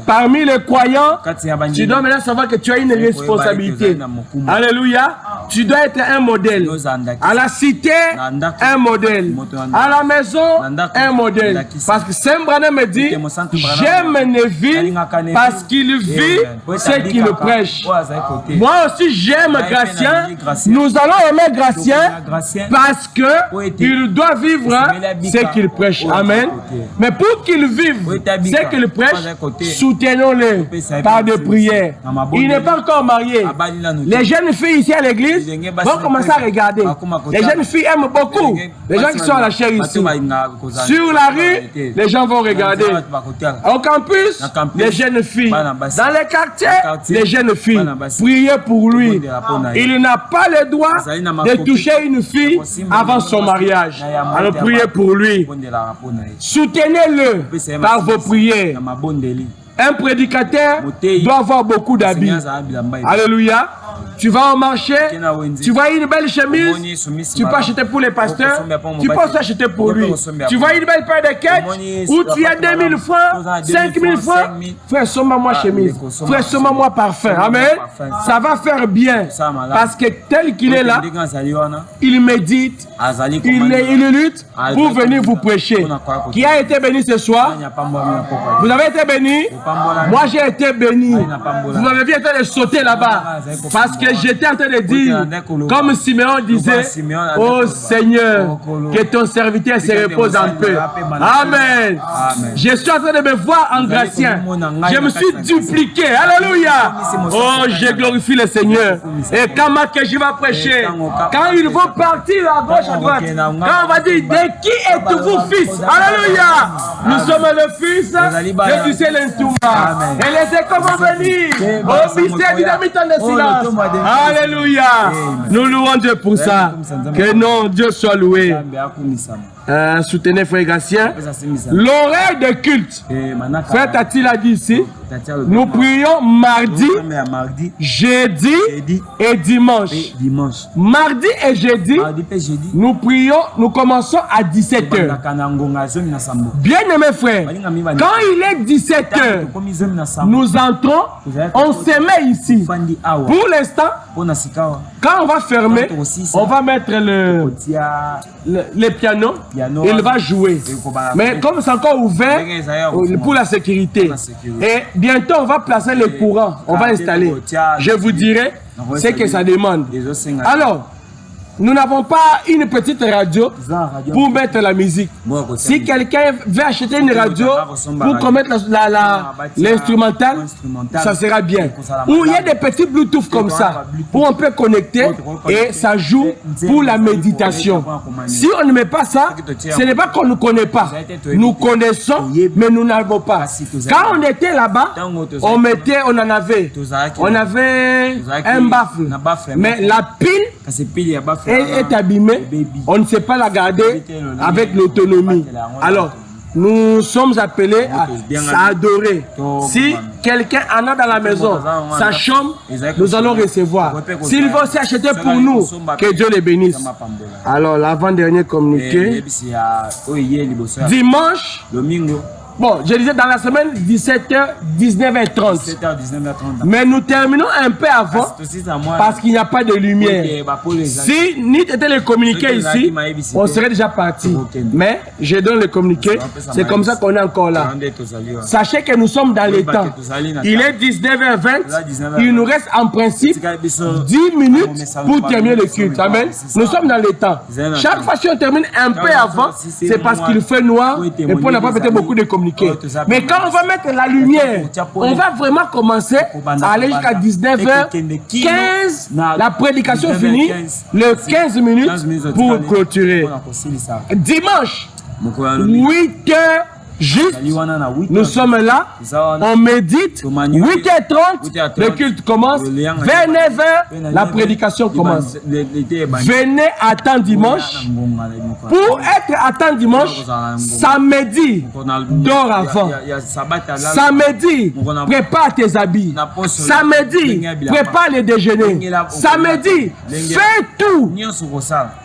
Parmi les croyants, tu dois maintenant savoir que tu as une responsabilité. Alléluia. Tu dois être un modèle. À la cité, un modèle. À la maison, un modèle. Parce que Saint Branham me dit, j'aime Neville parce qu'il vit ce qu'il prêche. Moi aussi, j'aime Gratien. Nous allons aimer Gratien parce qu'il doit vivre ce qu'il prêche. Amen. Mais pour qu'il vive ce qu'il prêche, soutenons-le par des prières. Il n'est pas encore marié. Les jeunes filles ici à l'église vont commencer à regarder. Les jeunes filles aiment beaucoup les gens qui sont à la chair ici. Sur la rue, les gens vont regarder. Au campus, les jeunes filles. Dans les quartiers, les jeunes filles. Priez pour lui. Il n'a pas le droit de toucher une fille avant son mariage. Alors priez pour lui. Soutenez-le par vos prières. Un prédicateur doit avoir beaucoup d'habits. Alléluia. Tu vas au marché, tu vois une belle chemise, tu peux acheter pour les pasteurs, tu peux aussi acheter pour lui. Tu vois une belle paire de quêtes où tu as 2000 francs, 5000 francs. Frère, somme-moi chemise. Frère, somme-moi parfum. Amen. Ça va faire bien. Parce que tel qu'il est là, il médite, il lutte pour venir vous prêcher. Qui a été béni ce soir? Vous avez été béni? Moi j'ai été béni. Vous m'avez vu en train de sauter là-bas. Parce que j'étais en train de dire, comme Simeon disait, oh Seigneur, que ton serviteur se repose en paix. Amen. Je suis en train de me voir en Gratien. Je me suis dupliqué. Alléluia. Oh, je glorifie le Seigneur. Et quand je vais prêcher, quand ils vont partir à gauche, à droite, quand on va dire, de qui êtes-vous fils? Alléluia. Nous sommes le fils de Dieu l'Intouma. Et les échos vont venir. Au mystère du demi-temps de silence. Alléluia. Nous louons Dieu pour ça. Que non, Dieu soit loué. Soutenez Frère Gratien. L'horaire de culte. Frère Tati l'a dit ici. Nous prions mardi, jeudi et dimanche. Mardi et jeudi, nous prions, nous commençons à 17h. Bien aimé frère, quand il est 17h, nous entrons, on se met ici. Pour l'instant, quand on va fermer, on va mettre le piano, il va jouer. Mais comme c'est encore ouvert, pour la sécurité. Et bientôt, on va placer le courant, on va installer. Je vous dirai ce que ça demande. Alors, nous n'avons pas une petite radio pour mettre la musique. Si quelqu'un veut acheter une radio pour mettre l'instrumental, ça sera bien. Ou il y a des petits Bluetooth comme ça, où on peut connecter et ça joue pour la méditation. Si on ne met pas ça, ce n'est pas qu'on ne connaît pas. Nous connaissons, mais nous n'avons pas. Quand on était là-bas, on en avait un baffle. Mais la pile est abîmée, on ne sait pas la garder avec l'autonomie. Alors, nous sommes appelés à adorer. Si quelqu'un en a dans la maison, sa chambre, nous allons recevoir. S'il veut aussi acheter pour nous, que Dieu les bénisse. Alors, l'avant-dernier communiqué. Dimanche, Bon, je disais dans la semaine 17h, 19h30. 17h, 19h30. Mais nous terminons un peu avant parce qu'il n'y a pas de lumière. Si nous étions les communiqués ici, on serait déjà parti. Mais je donne le communiqué. C'est comme ça qu'on est encore là. Sachez que nous sommes dans les temps. Il est 19h20. Il nous reste en principe 10 minutes pour terminer le culte. Amen. Nous sommes dans les temps. Chaque fois que on termine un peu avant, c'est parce qu'il fait noir et puis on n'a pas peut-être beaucoup de communiqués. Mais quand on va mettre la lumière, on va vraiment commencer à aller jusqu'à 19h15. La prédication finie, le 15 minutes pour clôturer. Dimanche, 8h. Juste, nous sommes là, on médite, 8h30, le culte commence, 29h, la prédication commence. Venez à temps dimanche. Pour être à temps dimanche, samedi, dors avant. Samedi, prépare tes habits. Samedi, prépare le déjeuner. Samedi, fais tout.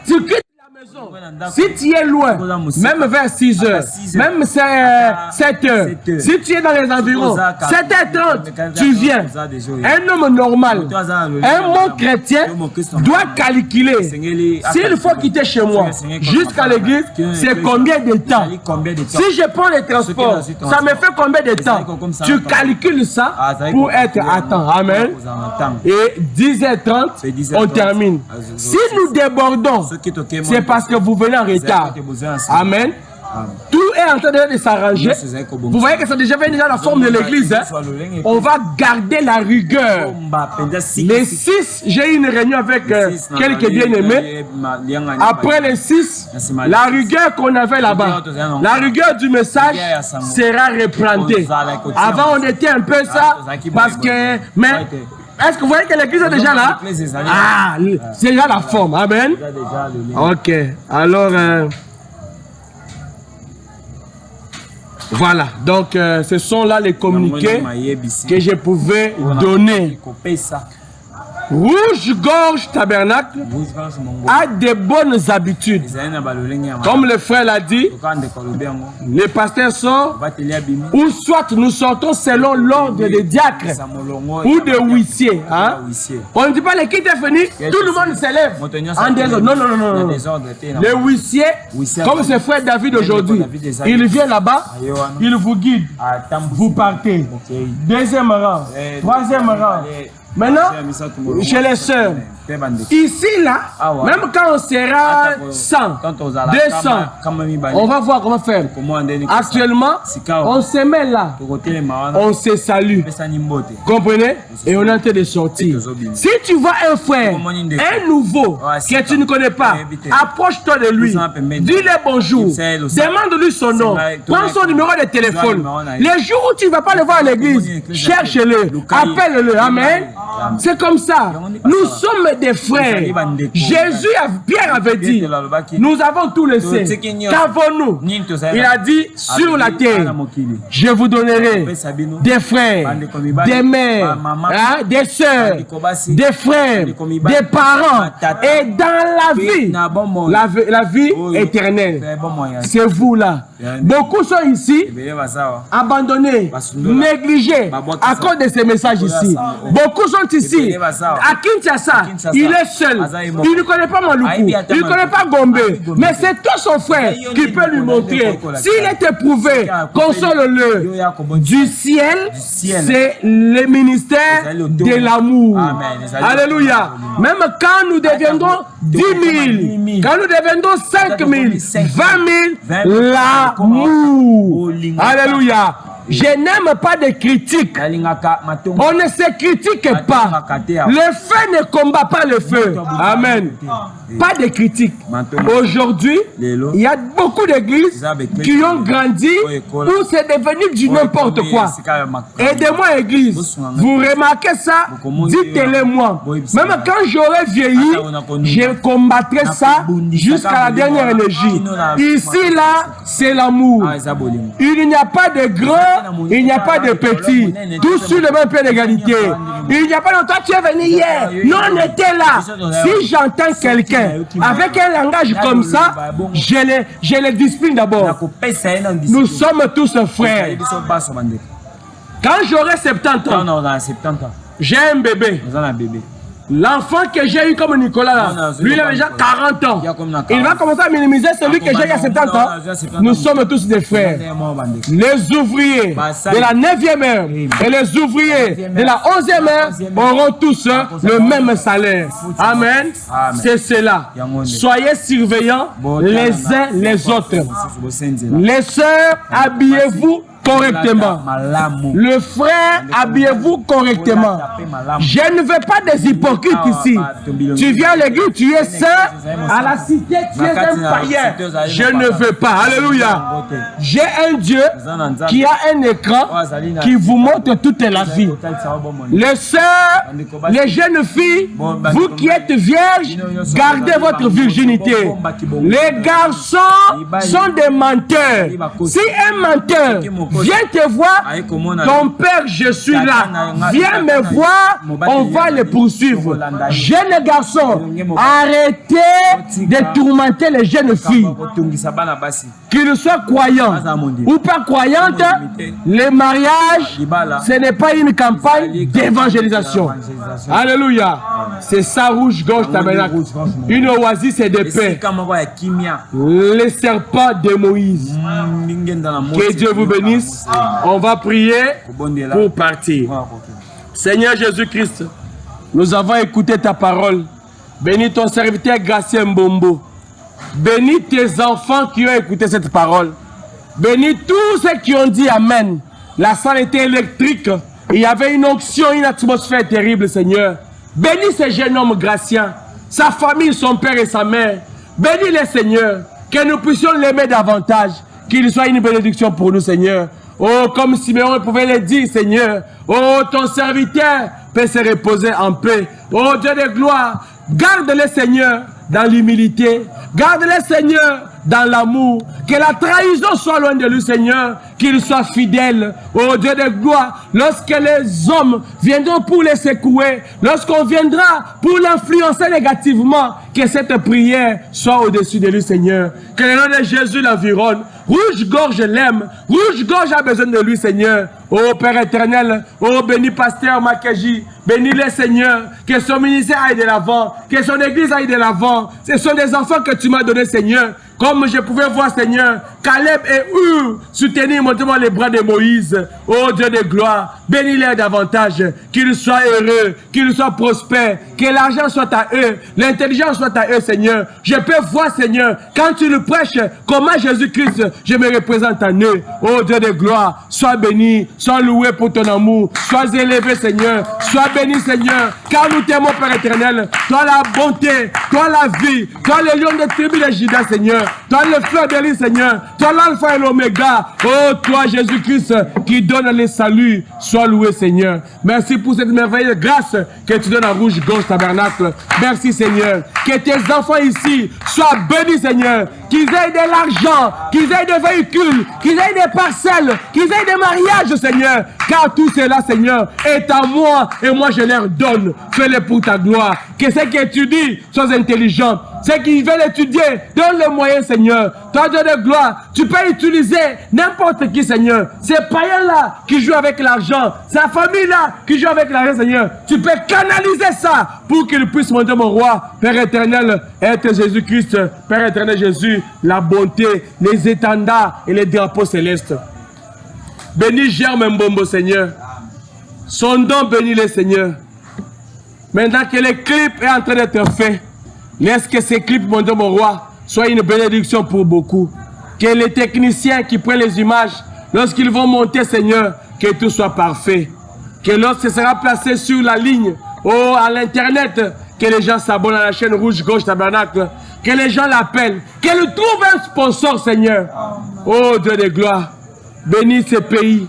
Tu quittes si tu es loin, même vers 6 h, même 7 h, si tu es dans les environs, 7h30, tu viens. Un homme normal, un bon chrétien doit calculer. S'il faut quitter chez moi jusqu'à l'église, c'est combien de temps? Si je prends les transports, ça me fait combien de temps? Tu calcules ça pour être à temps. Amen. Et 10h30, on termine. Si nous débordons, c'est parce que vous venez en retard. Amen. Tout est en train de s'arranger. Vous voyez que ça déjà vient déjà la forme de l'église. Hein? On va garder la rigueur. Les 6, j'ai eu une réunion avec quelques bien-aimés. Après les 6, la rigueur qu'on avait là-bas, la rigueur du message sera replantée. Avant, on était un peu ça parce que... Mais est-ce que vous voyez que l'église est déjà là? Ah, c'est déjà la forme. Amen. Ok. Alors... voilà, donc ce sont là les communiqués que je pouvais donner. Rouge-Gorge Tabernacle a de bonnes habitudes. Comme le frère l'a dit, les pasteurs sortent, ou soit nous sortons selon l'ordre des diacres ou des huissiers. Hein? On ne dit pas les quittes est fini, tout le monde s'élève en désordre. Non, non, non, non. Les huissiers, comme ce frère David aujourd'hui, il vient là-bas, il vous guide, vous partez. Deuxième rang, troisième rang. Maintenant, chez les sœurs, ici là, même quand on sera 100, 200, on va voir comment faire. Actuellement, on se met là, on se salue. Comprenez? Et on est en train de sortir. Si tu vois un frère, un nouveau que tu ne connais pas, approche-toi de lui, dis-lui bonjour, demande-lui son nom, prends son numéro de téléphone. Les jours où tu ne vas pas le voir à l'église, cherche-le, appelle-le. Amen. C'est comme ça. Nous sommes des frères. Jésus, Pierre avait dit, nous avons tout laissé. Qu'avons-nous? Il a dit, sur la terre, je vous donnerai des frères, des mères, hein, des sœurs, des frères, des parents. Et dans la vie éternelle, c'est vous là. Beaucoup sont ici, abandonnés, négligés à cause de ces messages ici. Beaucoup sont ici, à Kinshasa, il est seul. Il ne connaît pas Maluku, il ne connaît pas Gombe. Mais c'est toi son frère qui peut lui montrer. S'il est éprouvé, console-le. Du ciel, c'est le ministère de l'amour. Alléluia. Même quand nous deviendrons 10 000, quand nous deviendrons 5 000, 20 000, l'amour. Alléluia. Je n'aime pas de critiques. On ne se critique pas. Le feu ne combat pas le feu. Amen. Pas de critiques. Aujourd'hui, il y a beaucoup d'églises qui ont grandi où c'est devenu du n'importe quoi. Aidez-moi, église. Vous remarquez ça? Dites-le moi. Même quand j'aurai vieilli, je combattrai ça jusqu'à la dernière énergie. Ici, là, c'est l'amour. Il n'y a pas de grand il n'y a pas de petit. Tous sur le même pied d'égalité. Il n'y a pas de toi, tu es venu hier. Non, on était là. Si j'entends quelqu'un avec un langage comme ça, je les discipline d'abord. Nous sommes tous frères. Quand j'aurai 70 ans, j'ai un bébé. L'enfant que j'ai eu comme Nicolas, là, lui il a déjà 40 ans. Il va commencer à minimiser celui que j'ai il y a 70 ans. Nous sommes tous des frères. Les ouvriers de la 9e heure et les ouvriers de la 11e heure auront tous le même salaire. Amen. C'est cela. Soyez surveillants les uns les autres. Les sœurs, habillez-vous correctement. Le frère, habillez-vous correctement. Je ne veux pas des hypocrites ici. Tu viens à l'église, tu es saint. À la cité, tu es un païen. Je ne veux pas. Alléluia. J'ai un Dieu qui a un écran qui vous montre toute la vie. Les sœurs, les jeunes filles, vous qui êtes vierges, gardez votre virginité. Les garçons sont des menteurs. Si un menteur viens te voir, ton père, je suis là. Viens me voir, on va le poursuivre. Jeunes garçons, arrêtez de tourmenter les jeunes filles. Qu'ils soient croyants ou pas croyantes, le mariage, ce n'est pas une campagne d'évangélisation. Alléluia. C'est ça, rouge, gauche, tabernacle. Une oasis et de paix. Les serpents de Moïse. Que Dieu vous bénisse. On va prier pour partir. Seigneur Jésus-Christ, nous avons écouté ta parole. Bénis ton serviteur Gratien Mbombo. Bénis tes enfants qui ont écouté cette parole. Bénis tous ceux qui ont dit Amen. La salle était électrique. Il y avait une onction, une atmosphère terrible, Seigneur. Bénis ce jeune homme Gratien, sa famille, son père et sa mère. Bénis-les, Seigneur. Que nous puissions l'aimer davantage. Qu'il soit une bénédiction pour nous, Seigneur. Oh, comme Simeon pouvait le dire, Seigneur. Oh, ton serviteur peut se reposer en paix. Oh, Dieu de gloire, garde-le, Seigneur, dans l'humilité. Garde-le, Seigneur, dans l'amour. Que la trahison soit loin de lui, Seigneur. Qu'il soit fidèle. Oh, Dieu de gloire, lorsque les hommes viendront pour les secouer, lorsqu'on viendra pour l'influencer négativement, que cette prière soit au-dessus de lui, Seigneur. Que le nom de Jésus l'environne. Rouge-gorge l'aime. Rouge-gorge a besoin de lui, Seigneur. Oh Père éternel, oh béni pasteur Makeji, bénis-le, Seigneur. Que son ministère aille de l'avant, que son église aille de l'avant. Ce sont des enfants que tu m'as donnés, Seigneur. Comme je pouvais voir, Seigneur, Caleb et Ur soutenir montement les bras de Moïse. Oh Dieu de gloire, bénis-les davantage. Qu'ils soient heureux, qu'ils soient prospères, que l'argent soit à eux, l'intelligence soit à eux, Seigneur. Je peux voir, Seigneur, quand tu le prêches, comment Jésus-Christ, je me représente en eux. Oh Dieu de gloire, sois béni, sois loué pour ton amour, sois élevé, Seigneur, sois béni, Seigneur, car nous t'aimons, Père éternel. Toi la bonté, toi la vie, toi le lion de tribu de Juda, Seigneur. Toi le fleur de l'île, Seigneur. Toi l'alpha et l'oméga. Oh, toi Jésus-Christ qui donne le salut. Sois loué, Seigneur. Merci pour cette merveilleuse grâce que tu donnes à Rouge Gorge Tabernacle. Merci, Seigneur. Que tes enfants ici soient bénis, Seigneur. Qu'ils aient de l'argent, qu'ils aient des véhicules, qu'ils aient des parcelles, qu'ils aient des mariages, Seigneur. Car tout cela, Seigneur, est à moi et moi je leur donne. Fais-le pour ta gloire. Que ceux qui étudient soient intelligents. Ceux qui veulent étudier, donne les moyens, Seigneur. Toi, Dieu de gloire, tu peux utiliser n'importe qui, Seigneur. Ces païens-là qui jouent avec l'argent, sa famille-là qui joue avec l'argent, Seigneur. Tu peux canaliser ça pour qu'il puisse monter, mon roi, Père éternel, être Jésus-Christ, Père éternel Jésus, la bonté, les étendards et les drapeaux célestes. Bénis Germe Mbombo, Seigneur. Son don, bénis-le, Seigneur. Maintenant que le clip est en train d'être fait, laisse que ces clips, mon Dieu, mon roi, soient une bénédiction pour beaucoup. Que les techniciens qui prennent les images, lorsqu'ils vont monter, Seigneur, que tout soit parfait. Que lorsque ce sera placé sur la ligne, ou à l'internet, que les gens s'abonnent à la chaîne Rouge Gorge Tabernacle, que les gens l'appellent, qu'elle trouve un sponsor, Seigneur. Oh Dieu de gloire, bénis ce pays,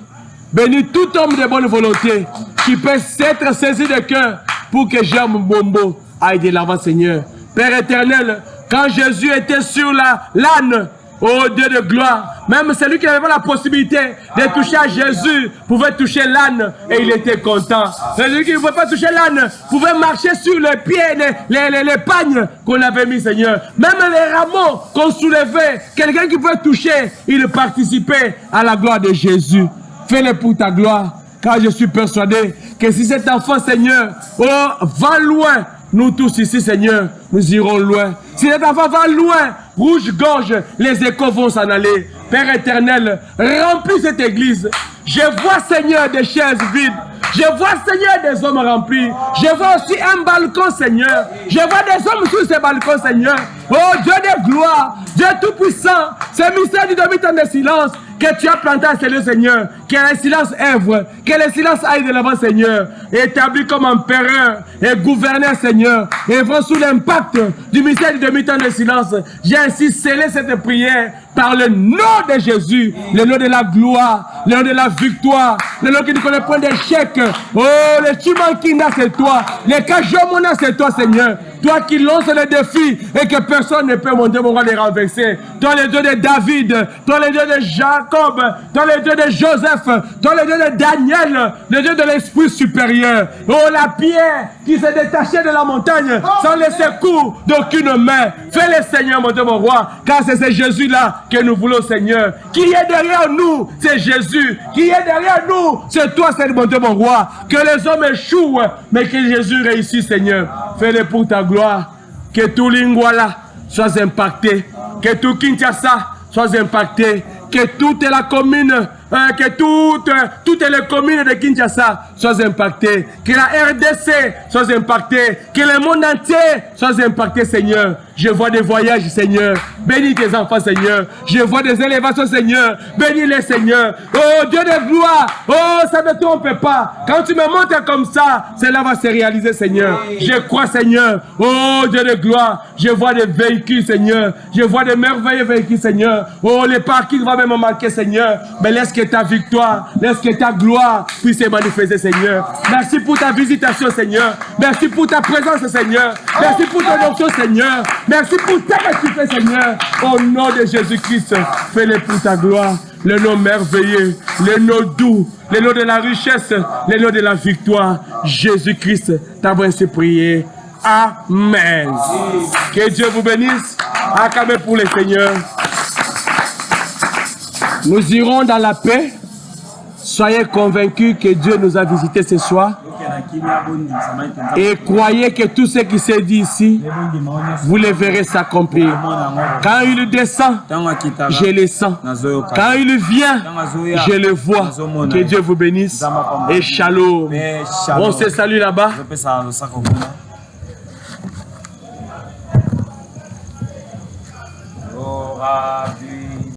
bénis tout homme de bonne volonté qui peut s'être saisi de cœur pour que Germe Mbombo aille de l'avant, Seigneur. Père éternel, quand Jésus était sur l'âne, Oh Dieu de gloire, même celui qui n'avait pas la possibilité de toucher à Jésus pouvait toucher l'âne et il était content. Celui qui ne pouvait pas toucher l'âne pouvait marcher sur les pieds, les pagnes qu'on avait mis, Seigneur. Même les rameaux qu'on soulevait, quelqu'un qui pouvait toucher, il participait à la gloire de Jésus. Fais-le pour ta gloire, car je suis persuadé que si cet enfant, Seigneur, va loin, nous tous ici, Seigneur, nous irons loin. Si cet enfant va loin, rouge-gorge, les échos vont s'en aller. Père éternel, remplis cette église. Je vois, Seigneur, des chaises vides. Je vois, Seigneur, des hommes remplis. Je vois aussi un balcon, Seigneur. Je vois des hommes sur ces balcons, Seigneur. Oh, Dieu de gloire, Dieu tout-puissant, ce mystère du demi-temps de silence que tu as planté à ces lieux, Seigneur. Que le silence œuvre, que le silence aille de l'avant, Seigneur. Établi comme empereur et gouverneur, Seigneur. Et vraiment sous l'impact du mystère du demi-temps de silence, j'ai ainsi scellé cette prière par le nom de Jésus, le nom de la gloire, le nom de la victoire, le nom qui ne connaît point d'échec. Oh, le Chimankina, c'est toi. Le Kajomona, c'est toi, Seigneur. Toi qui lances les défis et que personne ne peut monter, mon roi, les renverser. Toi, le Dieu de David, toi, le Dieu de Jacob, toi, le Dieu de Joseph, toi, le Dieu de Daniel, le Dieu de l'Esprit supérieur. Oh, la pierre qui s'est détachée de la montagne sans le secours d'aucune main. Fais-le, Seigneur, mon Dieu, mon roi, car c'est ce Jésus-là que nous voulons, Seigneur. Qui est derrière nous, c'est Jésus. Qui est derrière nous, c'est toi, Seigneur, mon Dieu, mon roi. Que les hommes échouent, mais que Jésus réussisse, Seigneur. Fais-le pour ta gloire. Que tout Lingwala soit impacté. Que tout Kinshasa soit impacté. Que toute la commune, que toutes les communes de Kinshasa soient impactées. Que la RDC soit impactée. Que le monde entier soit impacté, Seigneur. Je vois des voyages, Seigneur. Bénis tes enfants, Seigneur. Je vois des élévations, Seigneur. Bénis-les, Seigneur. Oh, Dieu de gloire. Oh, ça ne trompe pas. Quand tu me montres comme ça, cela va se réaliser, Seigneur. Je crois, Seigneur. Oh, Dieu de gloire. Je vois des véhicules, Seigneur. Je vois des merveilleux véhicules, Seigneur. Oh, les parkings vont même manquer, Seigneur. Mais laisse que ta victoire, laisse que ta gloire puisse se manifester, Seigneur. Merci pour ta visitation, Seigneur. Merci pour ta présence, Seigneur. Merci pour ton onction, Seigneur. Merci pour ta que Seigneur. Au nom de Jésus-Christ, fais-le pour ta gloire. Le nom merveilleux, le nom doux, le nom de la richesse, le nom de la victoire. Jésus-Christ, t'avons ainsi prié. Amen. Que Dieu vous bénisse. Acclamez pour le Seigneur. Nous irons dans la paix. Soyez convaincus que Dieu nous a visités ce soir. Et croyez que tout ce qui s'est dit ici, vous le verrez s'accomplir. Quand il descend, je le sens. Quand il vient, je le vois. Que Dieu vous bénisse. Et shalom. On se salue là-bas.